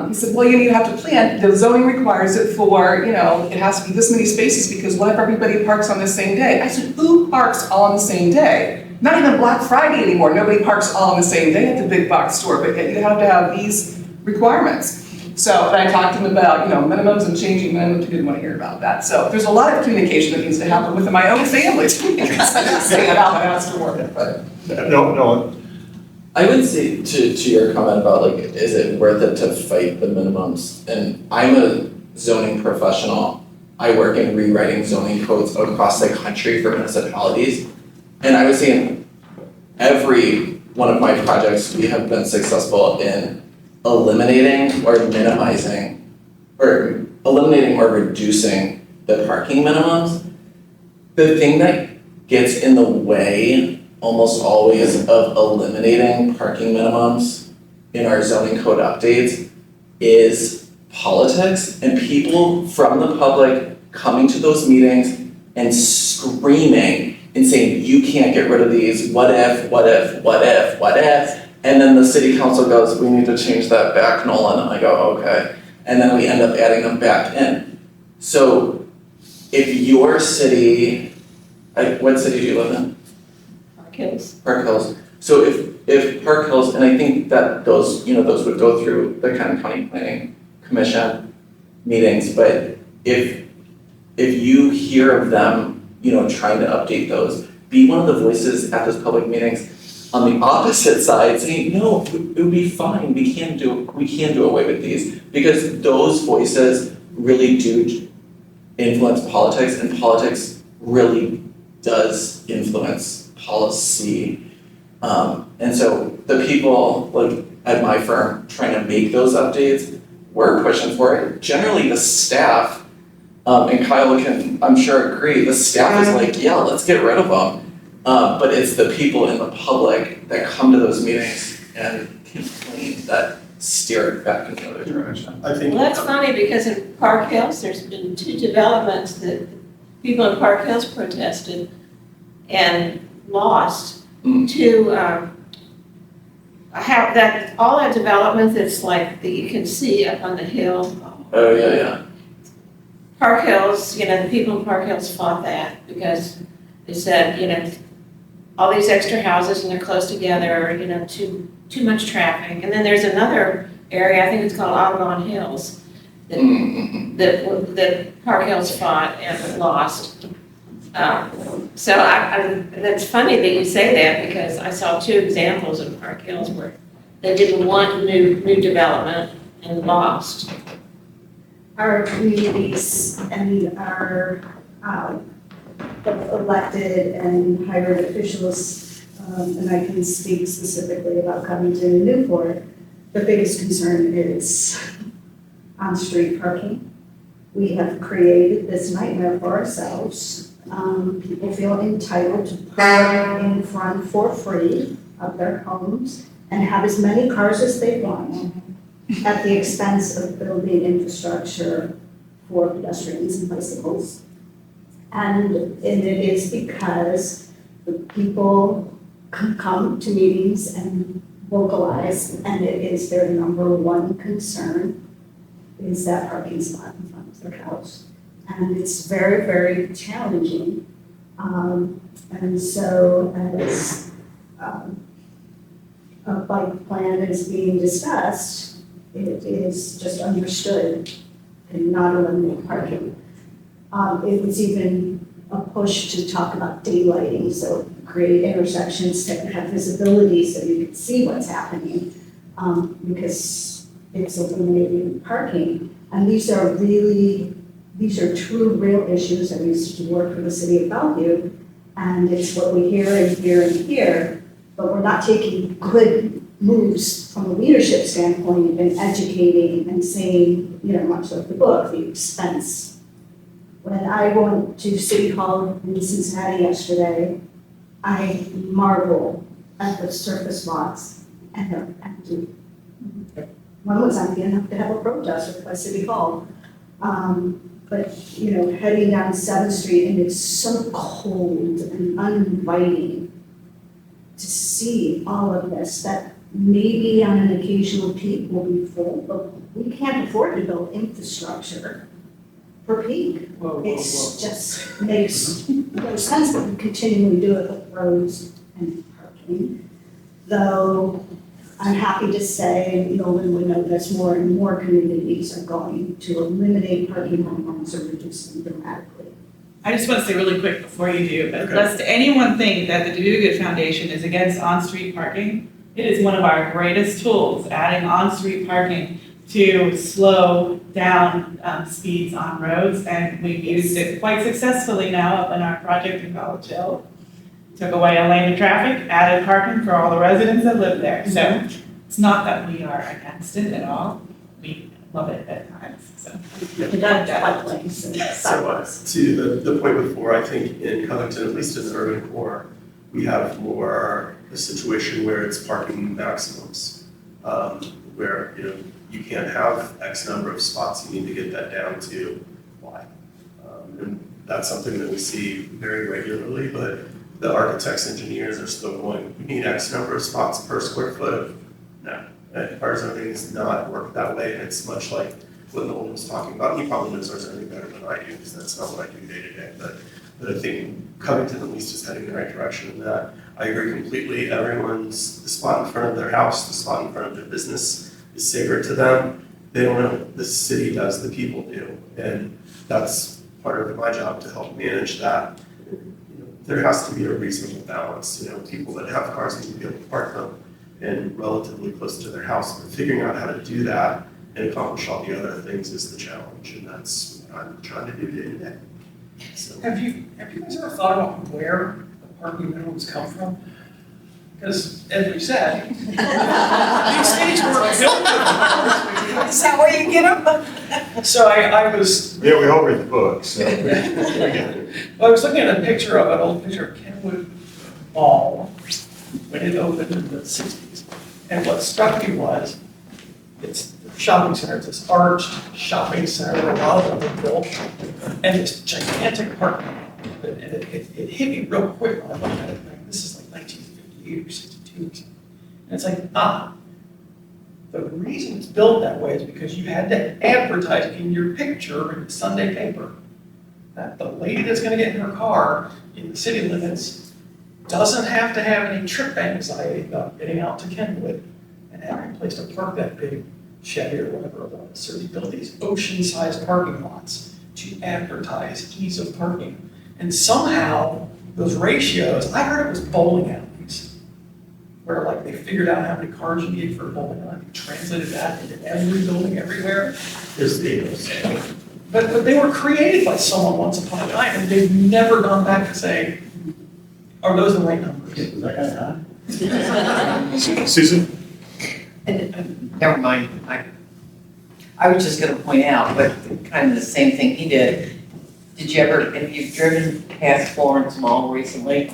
he said, well, you have to plan. The zoning requires it for, it has to be this many spaces because what if everybody parks on the same day? I said, who parks all on the same day? Not even Black Friday anymore. Nobody parks all on the same day at the big box store, but you have to have these requirements. So I talked to him about, minimums and changing minimums. He didn't want to hear about that. So there's a lot of communication that needs to happen within my own family too, because I didn't say it out and asked to work it, but. No. I would say to your comment about is it worth it to fight the minimums? And I'm a zoning professional. I work in rewriting zoning codes across the country for municipalities. And I would say in every one of my projects, we have been successful in eliminating or minimizing, or eliminating or reducing the parking minimums. The thing that gets in the way almost always of eliminating parking minimums in our zoning code updates is politics and people from the public coming to those meetings and screaming and saying, you can't get rid of these, what if? And then the city council goes, we need to change that back, Nolan. And I go, okay. And then we end up adding them back in. So if your city, what city do you live in? Park Hills. So if Park Hills, and I think that those would go through the County Planning Commission meetings, but if you hear of them, trying to update those, be one of the voices at those public meetings on the opposite side saying, no, it would be fine, we can do away with these, because those voices really do influence politics, and politics really does influence policy. And so the people at my firm trying to make those updates, we're pushing for it. Generally the staff, and Kyle can, I'm sure, agree, the staff is like, yeah, let's get rid of them. But it's the people in the public that come to those meetings and complaint that steer it back in the other direction. I think. Well, that's funny because in Park Hills, there's been 2 developments that people in Park Hills protested and lost to, have that, all that development that's like, that you can see up on the hill. Oh, yeah. Park Hills, the people in Park Hills fought that because they said, all these extra houses and they're close together, too much traffic. And then there's another area, I think it's called Audubon Hills, that Park Hills fought and lost. So that's funny that you say that because I saw 2 examples in Park Hills where they didn't want new development and lost. Our communities and our elected and hired officials, and I can speak specifically about Covington and Newport, the biggest concern is on-street parking. We have created this nightmare for ourselves. People feel entitled to park in front for free of their homes and have as many cars as they want at the expense of building infrastructure for pedestrians and bicycles. And it is because the people come to meetings and vocalize, and it is their number 1 concern, is that parking spot in front of their house. And it's very, very challenging. And so as a bike plan is being discussed, it is just understood and not eliminate parking. It was even a push to talk about daylighting, so create intersections that have visibility so you can see what's happening, because it's eliminating parking. And these are true, real issues. I used to work for the city of Bellevue, and it's what we hear and hear and hear, but we're not taking good moves from a leadership standpoint and educating and saying, much like the book, the expense. When I went to City Hall in Cincinnati yesterday, I marvel at the surface lots, and they're empty. One was empty enough to have a protest by City Hall. But, heading down 7th Street, and it's so cold and uninviting to see all of this, that maybe on an occasional peak will be full, but we can't afford to build infrastructure for peak. It's just makes no sense that we continually do it with roads and parking. Though I'm happy to say, and Nolan would know this, more and more communities are going to eliminate parking homes or reduce them dramatically. I just want to say really quick before you do, but lest anyone think that the To Do Good Foundation is against on-street parking, it is one of our greatest tools, adding on-street parking to slow down speeds on roads, and we've used it quite successfully now up in our project in College Hill. Took away a lane of traffic, added parking for all the residents that live there. So it's not that we are against it at all. We love it at times, so. To the point before, I think in Covington, at least in the urban core, we have more a situation where it's parking maximums, where, you can't have X number of spots, you need to get that down to Y. And that's something that we see very regularly, but the architects, engineers are still going, we need X number of spots per square foot. No, our zoning does not work that way, and it's much like what Nolan was talking about. He probably knows our zoning better than I do, because that's not what I do day to day, but I think Covington at least is heading in the right direction in that. I agree completely, the spot in front of their house, the spot in front of their business is sacred to them. They don't know, the city does, the people do, and that's part of my job to help manage that. There has to be a reasonable balance. People that have cars need to be able to park them and relatively close to their house. But figuring out how to do that and accomplish all the other things is the challenge, and that's what I'm trying to do day to day. So. Have you guys ever thought about where the parking minimums come from? Because, as we said, these cities were built. Is that where you get them? So I was. Yeah, we all read the book, so. Well, I was looking at an old picture of Kenwood Mall when it opened in the 60s. And what struck me was, it's the shopping center, it's this arched shopping center that a lot of them have built, and this gigantic parking lot. And it hit me real quick when I looked at it, like, this is like 1958 or 62 or something. And it's like, the reason it's built that way is because you had to advertise in your picture in the Sunday paper that the lady that's gonna get in her car in the city limits doesn't have to have any trip anxiety about getting out to Kenwood and having a place to park that big Chevy or whatever it was. So they built these ocean-sized parking lots to advertise ease of parking. And somehow, those ratios, I heard it was bowling alleys, where like they figured out how many cars you need for a bowling alley, and translated that into every building everywhere. But they were created by someone once upon a time, and they've never gone back to say, are those the right numbers? Susan? Never mind. I was just gonna point out, but kind of the same thing he did. Have you driven past Florence Mall recently?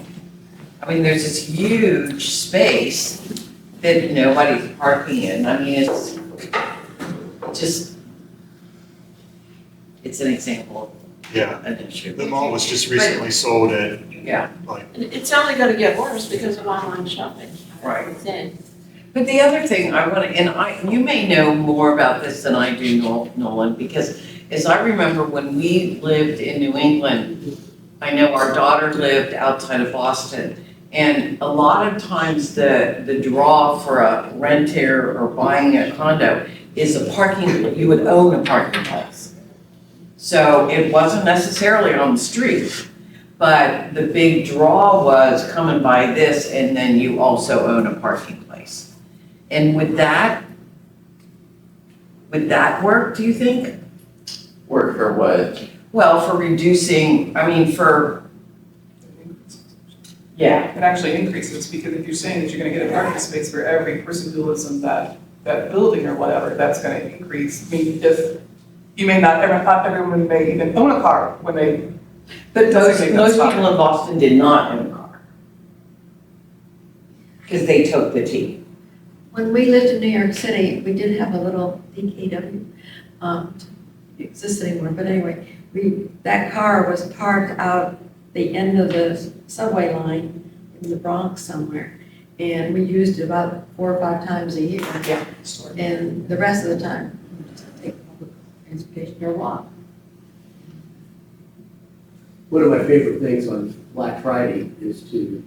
I mean, there's this huge space that nobody's parking in. I mean, it's an example Yeah. of an issue. The mall was just recently sold at, Yeah. like, It's only gonna get worse because of online shopping. Right. It's in. But the other thing I want to, you may know more about this than I do, Nolan, because as I remember when we lived in New England, I know our daughter lived outside of Boston, and a lot of times the draw for a renter or buying a condo is you would own a parking place. So it wasn't necessarily on the street, but the big draw was come and buy this, and then you also own a parking place. And would that work, do you think? Work for what? Well, for reducing, yeah. It actually increases, because if you're saying that you're gonna get a parking space for every person who lives in that building or whatever, that's gonna increase. I mean, if, you may not everyone may even own a car when they, that doesn't make Most them people in Boston did not own a car. Because they took the T. When we lived in New York City, we did have a little DKW, it exists anymore, but anyway, that car was parked out the end of the subway line in the Bronx somewhere. And we used it about 4 or 5 times a year. Yeah. And the rest of the time, we just take public transportation or walk. One of my favorite things on Black Friday is to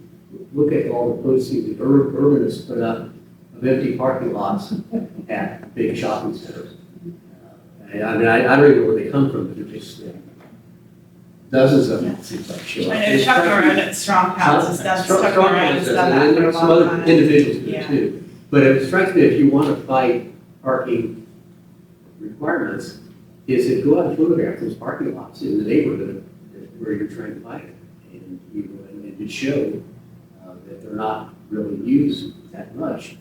look at all the postings that urbanists put up of empty parking lots at big shopping centers. I don't even know where they come from, but they're just dozens of them, it seems like. Show up. I know Chuck Moran at Strong Houses, that's Chuck Strong Moran Houses, has done that and for a some long other time. individuals do Yeah. too. But it strikes me, if you want to fight parking requirements, is to go out and photograph those parking lots in the neighborhood where you're trying to fight it. And to show that they're not really used that much.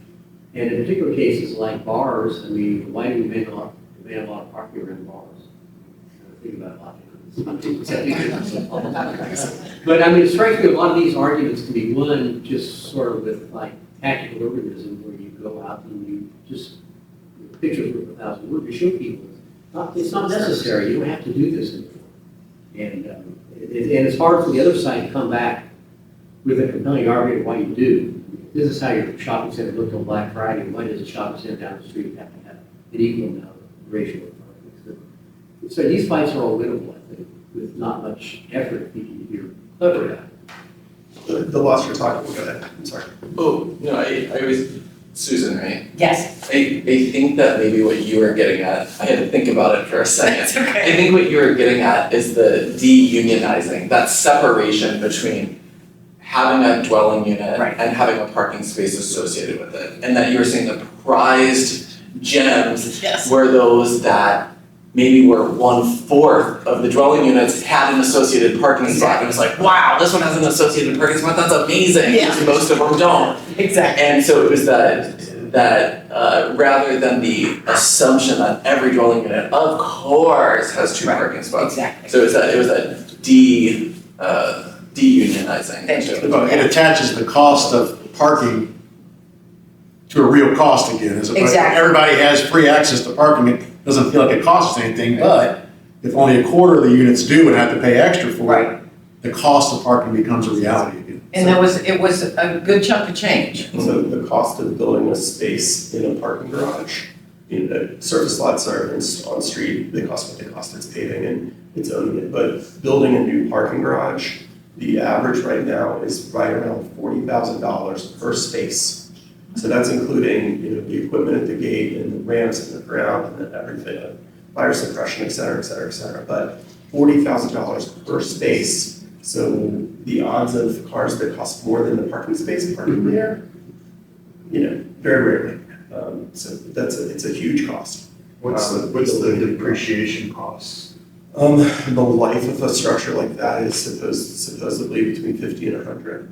And in particular cases like bars, why do we demand a lot of parking around bars? I think about a lot of But it strikes me a lot of these arguments can be won just sort of with like tactical urbanism, where you go out and you just pictures worth 1,000 words. You show people it's not necessary. You don't have to do this anymore. And it's hard for the other side to come back with a compelling argument of why you do. This is how your shopping center looked on Black Friday. Why does a shopping center down the street have to have an equal amount of ratio of parking? So these fights are all winnable, I think, with not much effort if you're clever at it. The loss you're talking about, go ahead, I'm sorry. Oh, no, I was, Susan, right? Yes. I think that maybe what you were getting at, I had to think about it for a second. That's okay. I think what you were getting at is the de-unionizing, that separation between having a dwelling unit Right. and having a parking space associated with it. And that you were saying the prized gems Yes. were those that maybe were 1/4 of the dwelling units had an associated parking spot. It was like, wow, this one has an associated parking spot, that's amazing, Yeah. because most of them don't. Exactly. And so it was that rather than the assumption that every dwelling unit, of course, has 2 parking spots. Exactly. So it was that de-unionizing. Thank you. It attaches the cost of parking to a real cost again, as opposed to Exactly. everybody has free access to parking, it doesn't feel like it costs us anything, but if only a quarter of the units do and have to pay extra for it, the cost of parking becomes a reality again. And it was a good chunk of change. So the cost of building a space in a parking garage, service lots are on street, they cost what they cost, it's paving and it's owning it. But building a new parking garage, the average right now is right around $40,000 per space. So that's including, the equipment at the gate and the ramps and the ground and everything, fire suppression, et cetera, et cetera, et cetera. But $40,000 per space. So the odds of cars that cost more than the parking space parking there, very rarely. So it's a huge cost. What's the depreciation cost? The life of a structure like that is supposedly between 50 and 100.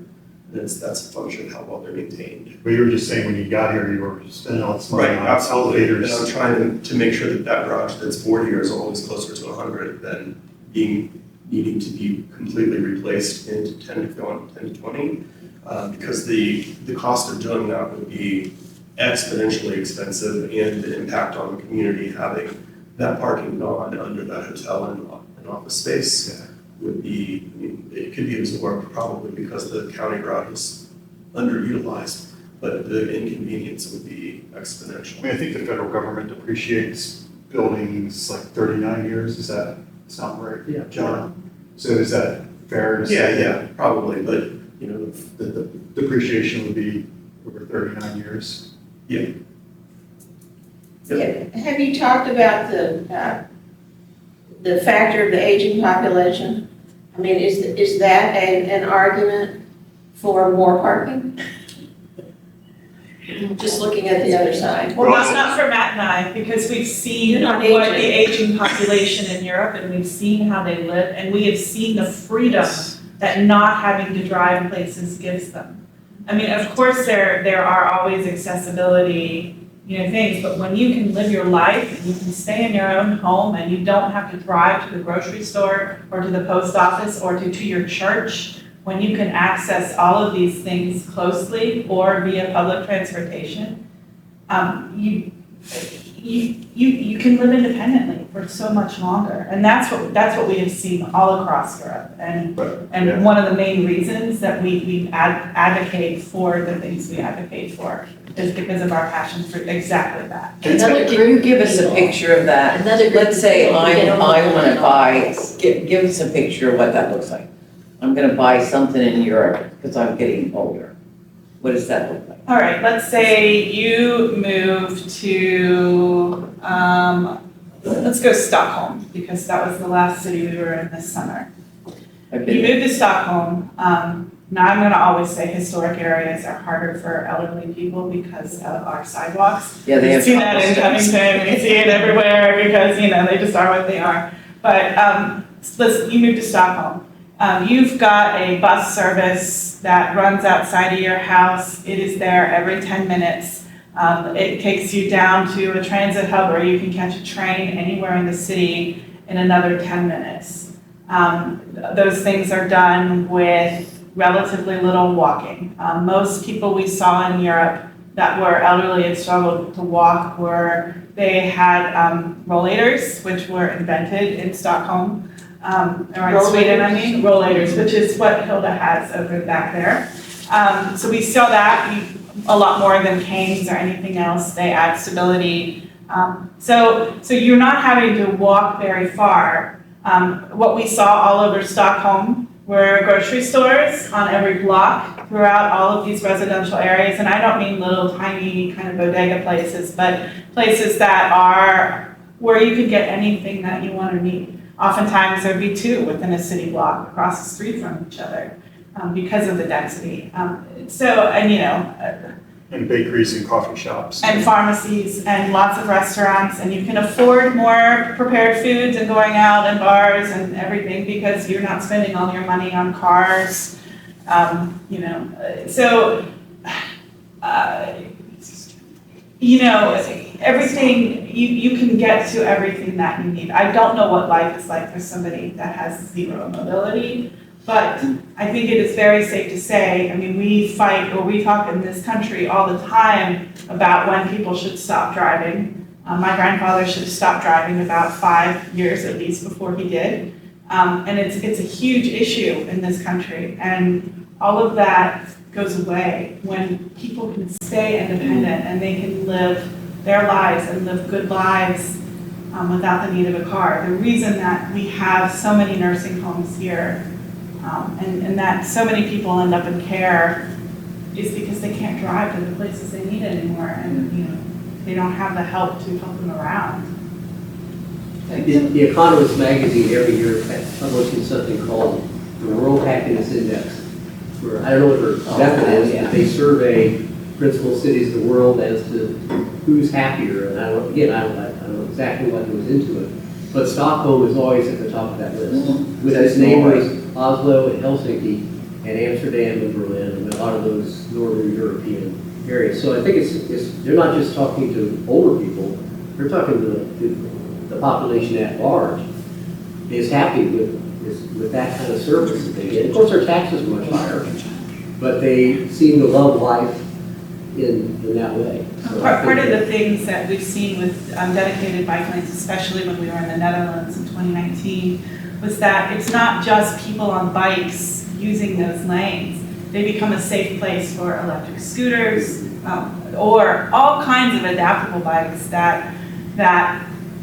And that's a function of how well they're maintained. But you were just saying when you got here, you were spending all this money Right, on absolutely. And elevators. I'm trying to make sure that garage that's 40 years old is closer to 100 than needing to be completely replaced in 10 to 20. Because the cost of doing that would be exponentially expensive, and the impact on the community having that parking gone under that hotel and office space would be, it could be absorbed probably because the county garage is underutilized, but the inconvenience would be exponential. I think the federal government depreciates buildings like 39 years. Is that sound right? Yeah. John? So is that fair to say? Yeah, probably, but The depreciation would be over 39 years? Yeah. Have you talked about the factor of the aging population? I mean, is that an argument for more parking? Just looking at the other side. Well, not for Matt and I, because we've seen You're not what the aging. aging population in Europe, and we've seen how they live, and we have seen the freedom that not having to drive places gives them. I mean, of course, there are always accessibility, things, but when you can live your life, and you can stay in your own home, and you don't have to drive to the grocery store, or to the post office, or to your church, when you can access all of these things closely or via public transportation, you can live independently for so much longer. And that's what we have seen all across Europe. And one of the main reasons that we advocate for the things we advocate for is because of our passion for exactly that. Can you give us a picture of that? Let's say I want to buy, give us a picture of what that looks like. I'm going to buy something in Europe because I'm getting older. What does that look like? All right, let's say you move to, let's go Stockholm, because that was the last city we were in this summer. You move to Stockholm. Now I'm gonna always say historic areas are harder for elderly people because of our sidewalks. Yeah, they have. We see that in Covington, we see it everywhere because, they just are what they are. But you move to Stockholm. You've got a bus service that runs outside of your house. It is there every 10 minutes. It takes you down to a transit hub where you can catch a train anywhere in the city in another 10 minutes. Those things are done with relatively little walking. Most people we saw in Europe that were elderly and struggled to walk they had rollators, which were invented in Stockholm. Or in Sweden, rollators, which is what Hilda has over back there. So we saw that a lot more than canes or anything else. They add stability. So you're not having to walk very far. What we saw all over Stockholm were grocery stores on every block throughout all of these residential areas. And I don't mean little tiny kind of bodega places, but places that are where you could get anything that you want or need. Oftentimes there'd be two within a city block across the street from each other because of the density. And bakeries and coffee shops. And pharmacies and lots of restaurants, and you can afford more prepared foods and going out and bars and everything because you're not spending all your money on cars. Everything, you can get to everything that you need. I don't know what life is like for somebody that has zero mobility, But I think it is very safe to say, I mean, we fight, or we talk in this country all the time about when people should stop driving. My grandfather should have stopped driving about 5 years at least before he did. And it's a huge issue in this country. And all of that goes away when people can stay independent and they can live their lives and live good lives without the need of a car. The reason that we have so many nursing homes here and that so many people end up in care is because they can't drive to the places they need anymore, and they don't have the help to help them around. The Economist magazine every year publishes something called the World Happiness Index, where I don't know what their method is, but they survey principal cities of the world as to who's happier. And I don't know exactly what goes into it, but Stockholm is always at the top of that list. With its neighbors Oslo and Helsinki and Amsterdam and Berlin and a lot of those northern European areas. So I think they're not just talking to older people, they're talking to the population at large is happy with that kind of service that they get. Of course, their taxes are much higher, but they seem to love life in that way. So Part of the things that we've seen with dedicated bike lanes, especially when we were in the Netherlands in 2019, was that it's not just people on bikes using those lanes. They become a safe place for electric scooters or all kinds of adaptable bikes that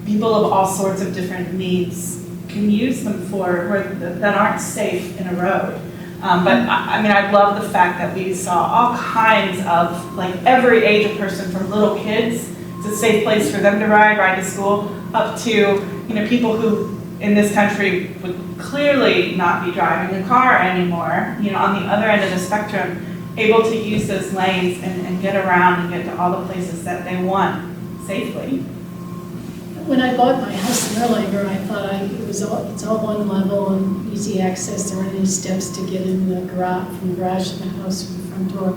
people of all sorts of different needs can use them for that aren't safe in a road. But I mean, I love the fact that we saw all kinds of, like, every age of person, from little kids, it's a safe place for them to ride to school, up to, people who in this country would clearly not be driving a car anymore, on the other end of the spectrum, able to use those lanes and get around and get to all the places that they want safely. When I bought my house in Erlanger, I thought it's all one level and easy access. There aren't any steps to get in the garage, from the garage to the house, from the front door.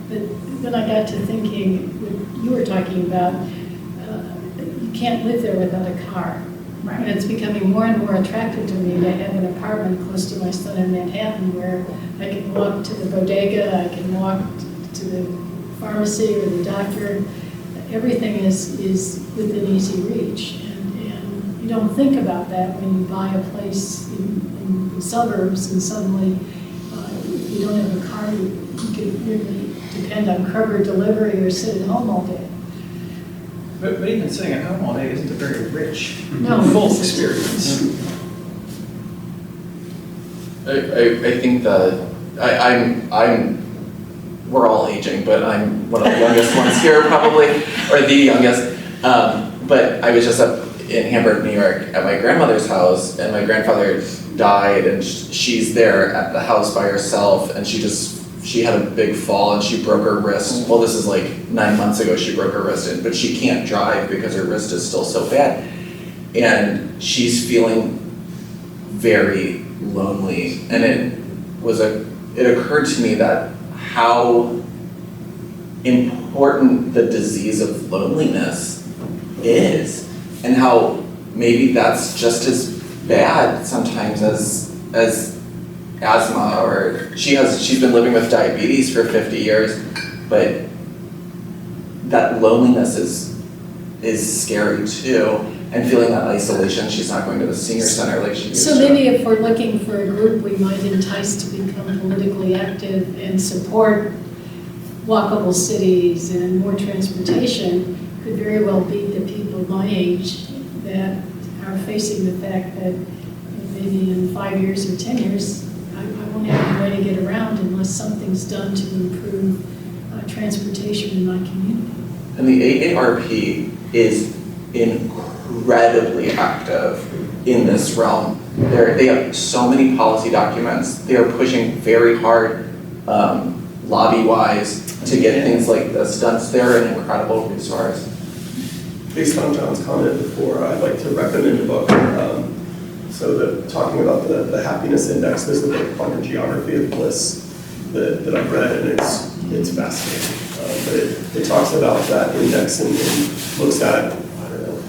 But then I got to thinking, what you were talking about, you can't live there without a car. Right. And it's becoming more and more attractive to me to have an apartment close to my son in Manhattan where I can walk to the bodega, I can walk to the pharmacy or the doctor. Everything is within easy reach. And you don't think about that when you buy a place in the suburbs and suddenly if you don't have a car, you can really depend on Kroger delivery or sit at home all day. But even sitting at home all day isn't a very rich, full experience. I think that we're all aging, but I'm one of the youngest ones here probably, or the youngest. But I was just up in Hamburg, New York at my grandmother's house, and my grandfather died, and she's there at the house by herself, and she had a big fall and she broke her wrist. Well, this is like 9 months ago she broke her wrist, but she can't drive because her wrist is still so bad. And she's feeling very lonely. And it occurred to me that how important the disease of loneliness is, and how maybe that's just as bad sometimes as asthma, or she's been living with diabetes for 50 years, but that loneliness is scary too, and feeling that isolation. She's not going to the senior center like she used to. So maybe if we're looking for a group we might entice to become politically active and support walkable cities and more transportation, could very well be the people my age that are facing the fact that maybe in 5 years or 10 years, I won't have any way to get around unless something's done to improve transportation in my community. And the AARP is incredibly active in this realm. They have so many policy documents. They are pushing very hard, lobby-wise, to get things like this done. So they're an incredible resource. Based on John's comment before, I'd like to recommend a book. Talking about the happiness index, there's a book on the geography of bliss that I've read, and it's fascinating. But it talks about that index and looks at,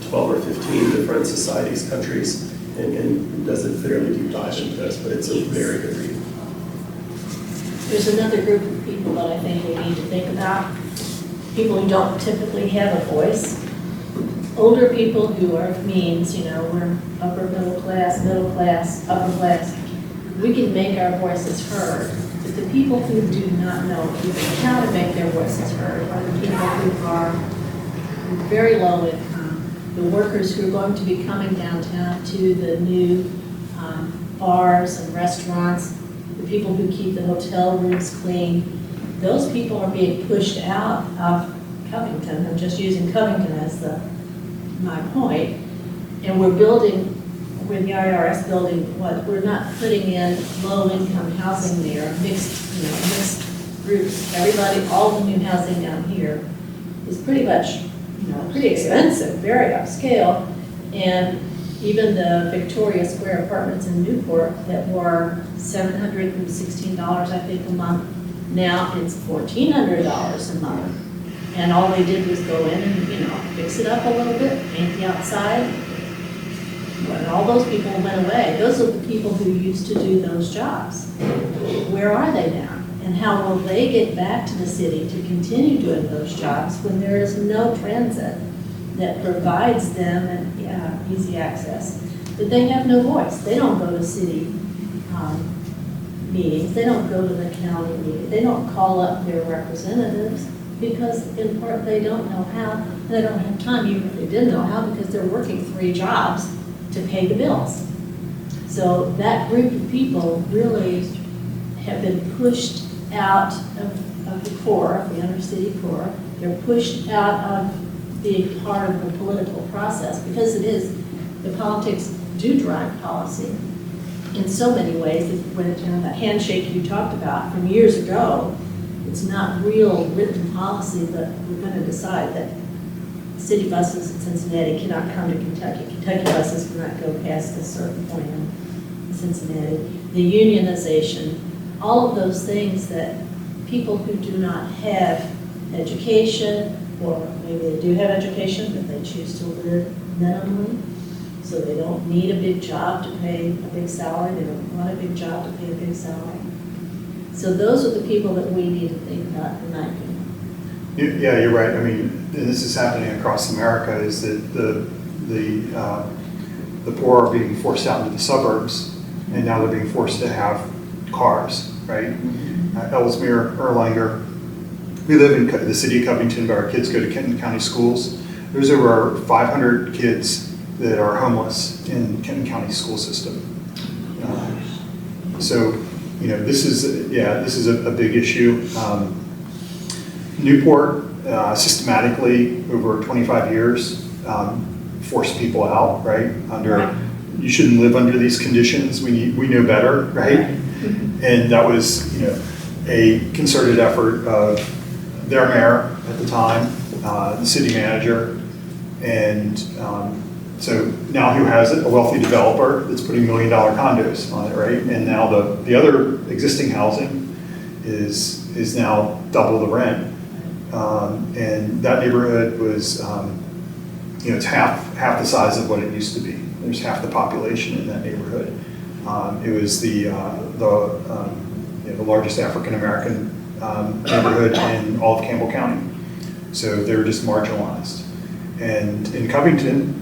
12 or 15 different societies, countries, and does a fairly deep dive into this, but it's a very good read. There's another group of people that I think we need to think about. People who don't typically have a voice. Older people who are of means, you know, we're upper middle class, upper class. We can make our voices heard. But the people who do not know even how to make their voices heard are the people who are very low income, the workers who are going to be coming downtown to the new bars and restaurants, the people who keep the hotel rooms clean. Those people are being pushed out of Covington. I'm just using Covington as my point. And we're building, with the IRS building, what we're not putting in low-income housing there, mixed groups. Everybody, all the new housing down here is pretty much, pretty expensive, very upscale. And even the Victoria Square apartments in Newport that were $716, I think, a month, now it's $1,400 a month. And all they did was go in and, fix it up a little bit, paint the outside. When all those people went away, those are the people who used to do those jobs. Where are they now? And how will they get back to the city to continue doing those jobs when there is no transit that provides them easy access? But they have no voice. They don't go to city meetings. They don't go to the county meetings. They don't call up their representatives because in part they don't know how. They don't have time, even if they did know how, because they're working 3 jobs to pay the bills. So that group of people really have been pushed out of the core, of the inner city core. They're pushed out of being part of the political process because the politics do drive policy in so many ways. When that handshake you talked about from years ago, it's not real written policy that we're going to decide that city buses in Cincinnati cannot come to Kentucky. Kentucky buses cannot go past a certain point in Cincinnati. The unionization, all of those things that people who do not have education, or maybe they do have education, but they choose to live minimally, so they don't need a big job to pay a big salary. They don't want a big job to pay a big salary. So those are the people that we need to think about tonight. Yeah, you're right. I mean, and this is happening across America, is that the poor are being forced out into the suburbs, and now they're being forced to have cars, right? Ellesmere, Erlanger, we live in the city of Covington, but our kids go to Kenton County schools. There's over 500 kids that are homeless in Kenton County school system. So, this is a big issue. Newport systematically over 25 years forced people out, right? You shouldn't live under these conditions. We know better, right? And that was, a concerted effort of their mayor at the time, the city manager, and so now who has it? A wealthy developer that's putting $1 million condos on it, right? And now the other existing housing is now double the rent. And that neighborhood was, it's half the size of what it used to be. There's half the population in that neighborhood. It was the largest African-American neighborhood in all of Campbell County. So they were just marginalized. And in Covington,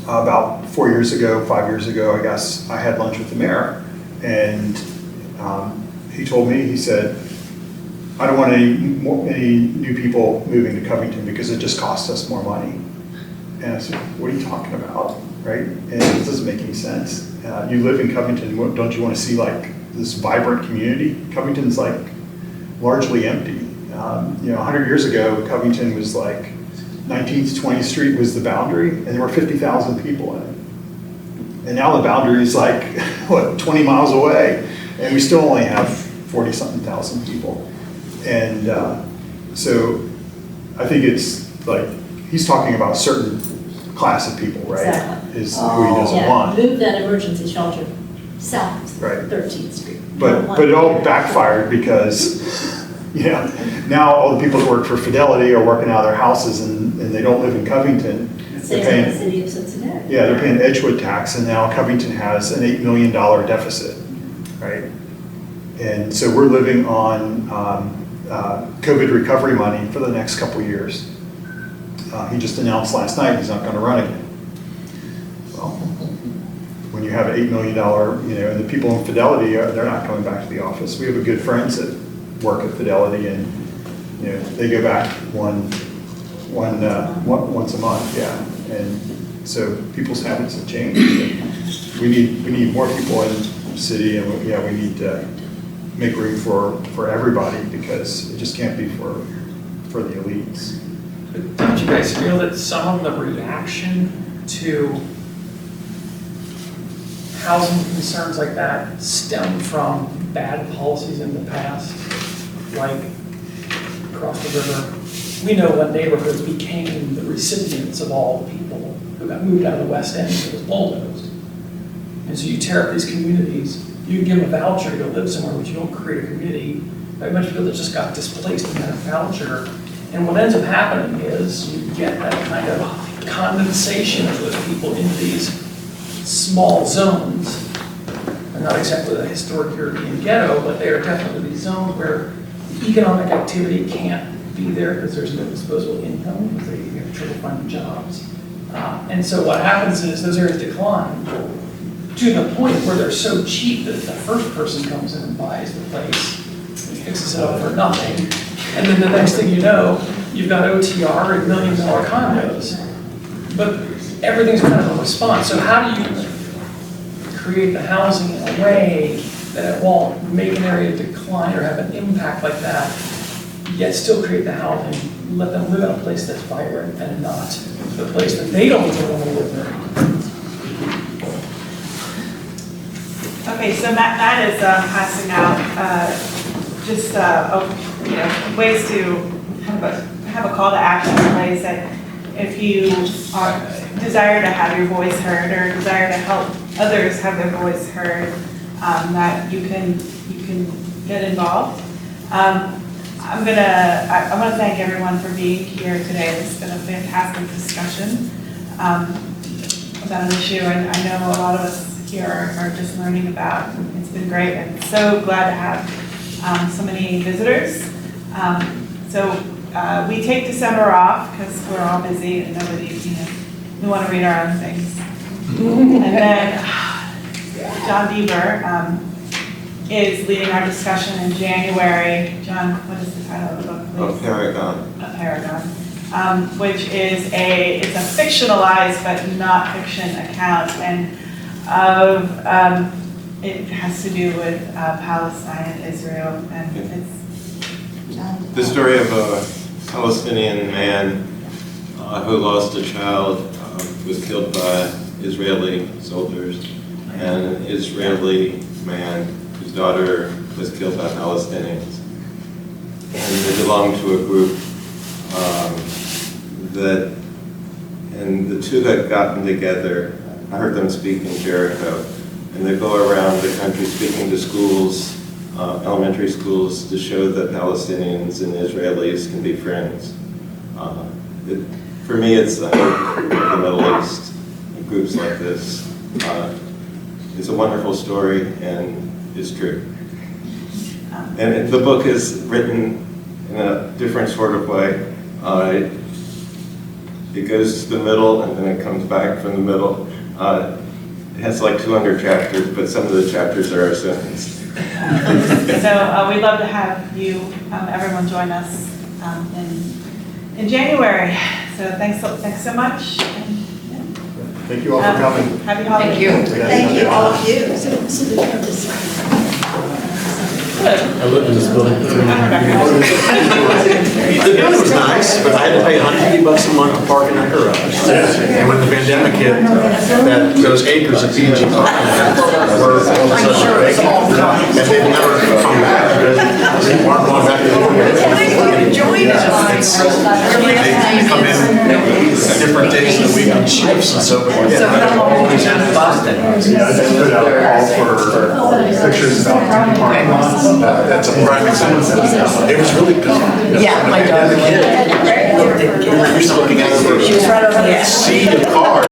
about 5 years ago, I guess, I had lunch with the mayor, and he told me, he said, I don't want any new people moving to Covington because it just costs us more money. And I said, what are you talking about, right? And it doesn't make any sense. You live in Covington, don't you want to see like this vibrant community? Covington's like largely empty. 100 years ago, Covington was like 19th, 20th Street was the boundary, and there were 50,000 people in it. And now the boundary is like, 20 miles away, and we still only have 40-something thousand people. And so I think it's like, he's talking about a certain class of people, right? Exactly. Is who he doesn't want. Move that emergency shelter south, Right. 13th Street. But it all backfired because, now all the people that work for Fidelity are working out of their houses and they don't live in Covington. Same in the city of Cincinnati. Yeah, they're paying Edgewood tax, and now Covington has an $8 million deficit, right? And so we're living on COVID recovery money for the next couple of years. He just announced last night he's not going to run again. Well, when you have an $8 million, and the people in Fidelity, they're not coming back to the office. We have good friends that work at Fidelity, and they go back once a month, yeah. And so people's habits have changed. We need more people in the city, and we need to make room for everybody, because it just can't be for the elites. But don't you guys feel that some of the reaction to housing concerns like that stem from bad policies in the past, like across the river? We know what neighborhoods became the recipients of all the people who got moved out of the West End that was bulldozed. And so you tear up these communities, you can give them a voucher to go live somewhere, but you don't create a community. Very much people that just got displaced in that voucher. And what ends up happening is you get that kind of condensation of those people into these small zones. They're not exactly the historic European ghetto, but they are definitely these zones where the economic activity can't be there because there's no disposable income, because they have trouble finding jobs. And so what happens is those areas decline to the point where they're so cheap that the first person comes in and buys the place and fixes it up for nothing. And then the next thing you know, you've got OTR and $1 million condos. But everything's kind of a response. So how do you create the housing in a way that it won't make an area decline or have an impact like that, yet still create the housing, let them live in a place that's vibrant and not the place that they don't even want to live in? Okay, so Matt is passing out ways to have a call to action in place that if you desire to have your voice heard or desire to help others have their voice heard, that you can get involved. I want to thank everyone for being here today. It's been a fantastic discussion about an issue I know a lot of us here are just learning about. It's been great, and so glad to have so many visitors. We take December off because we're all busy and nobody, we want to read our own things. And then John Bieber is leading our discussion in January. John, what is the title of the book, please? A Paragon. Which is it's a fictionalized but not fiction account, and it has to do with Palestine and Israel, and it's the story of a Palestinian man who lost a child, was killed by Israeli soldiers, and an Israeli man whose daughter was killed by Palestinians. And they belonged to a group and the two had gotten together. I heard them speak in Jericho, and they go around the country speaking to schools, elementary schools, to show that Palestinians and Israelis can be friends. For me, it's the hope of the Middle East, and groups like this. It's a wonderful story, and it's true. And the book is written in a different sort of way. It goes to the middle, and then it comes back from the middle. It has like 200 chapters, but some of the chapters are a sentence. So we'd love to have you, everyone, join us in January. So thanks so much. And, thank you all for coming. Happy holidays. Thank you. Thank you, all of you. I lived in this building. The building was nice, but I had to pay $150 a month to park in that garage. And when the pandemic hit, those acres of PG parking were all of a sudden vacant. And they've never come back because they weren't going back to the They come in different days of the week on shifts and so forth. Boston. Yeah, I just put out a call for pictures about parking lots. That's a prime example. It was really good. Yeah, my daughter.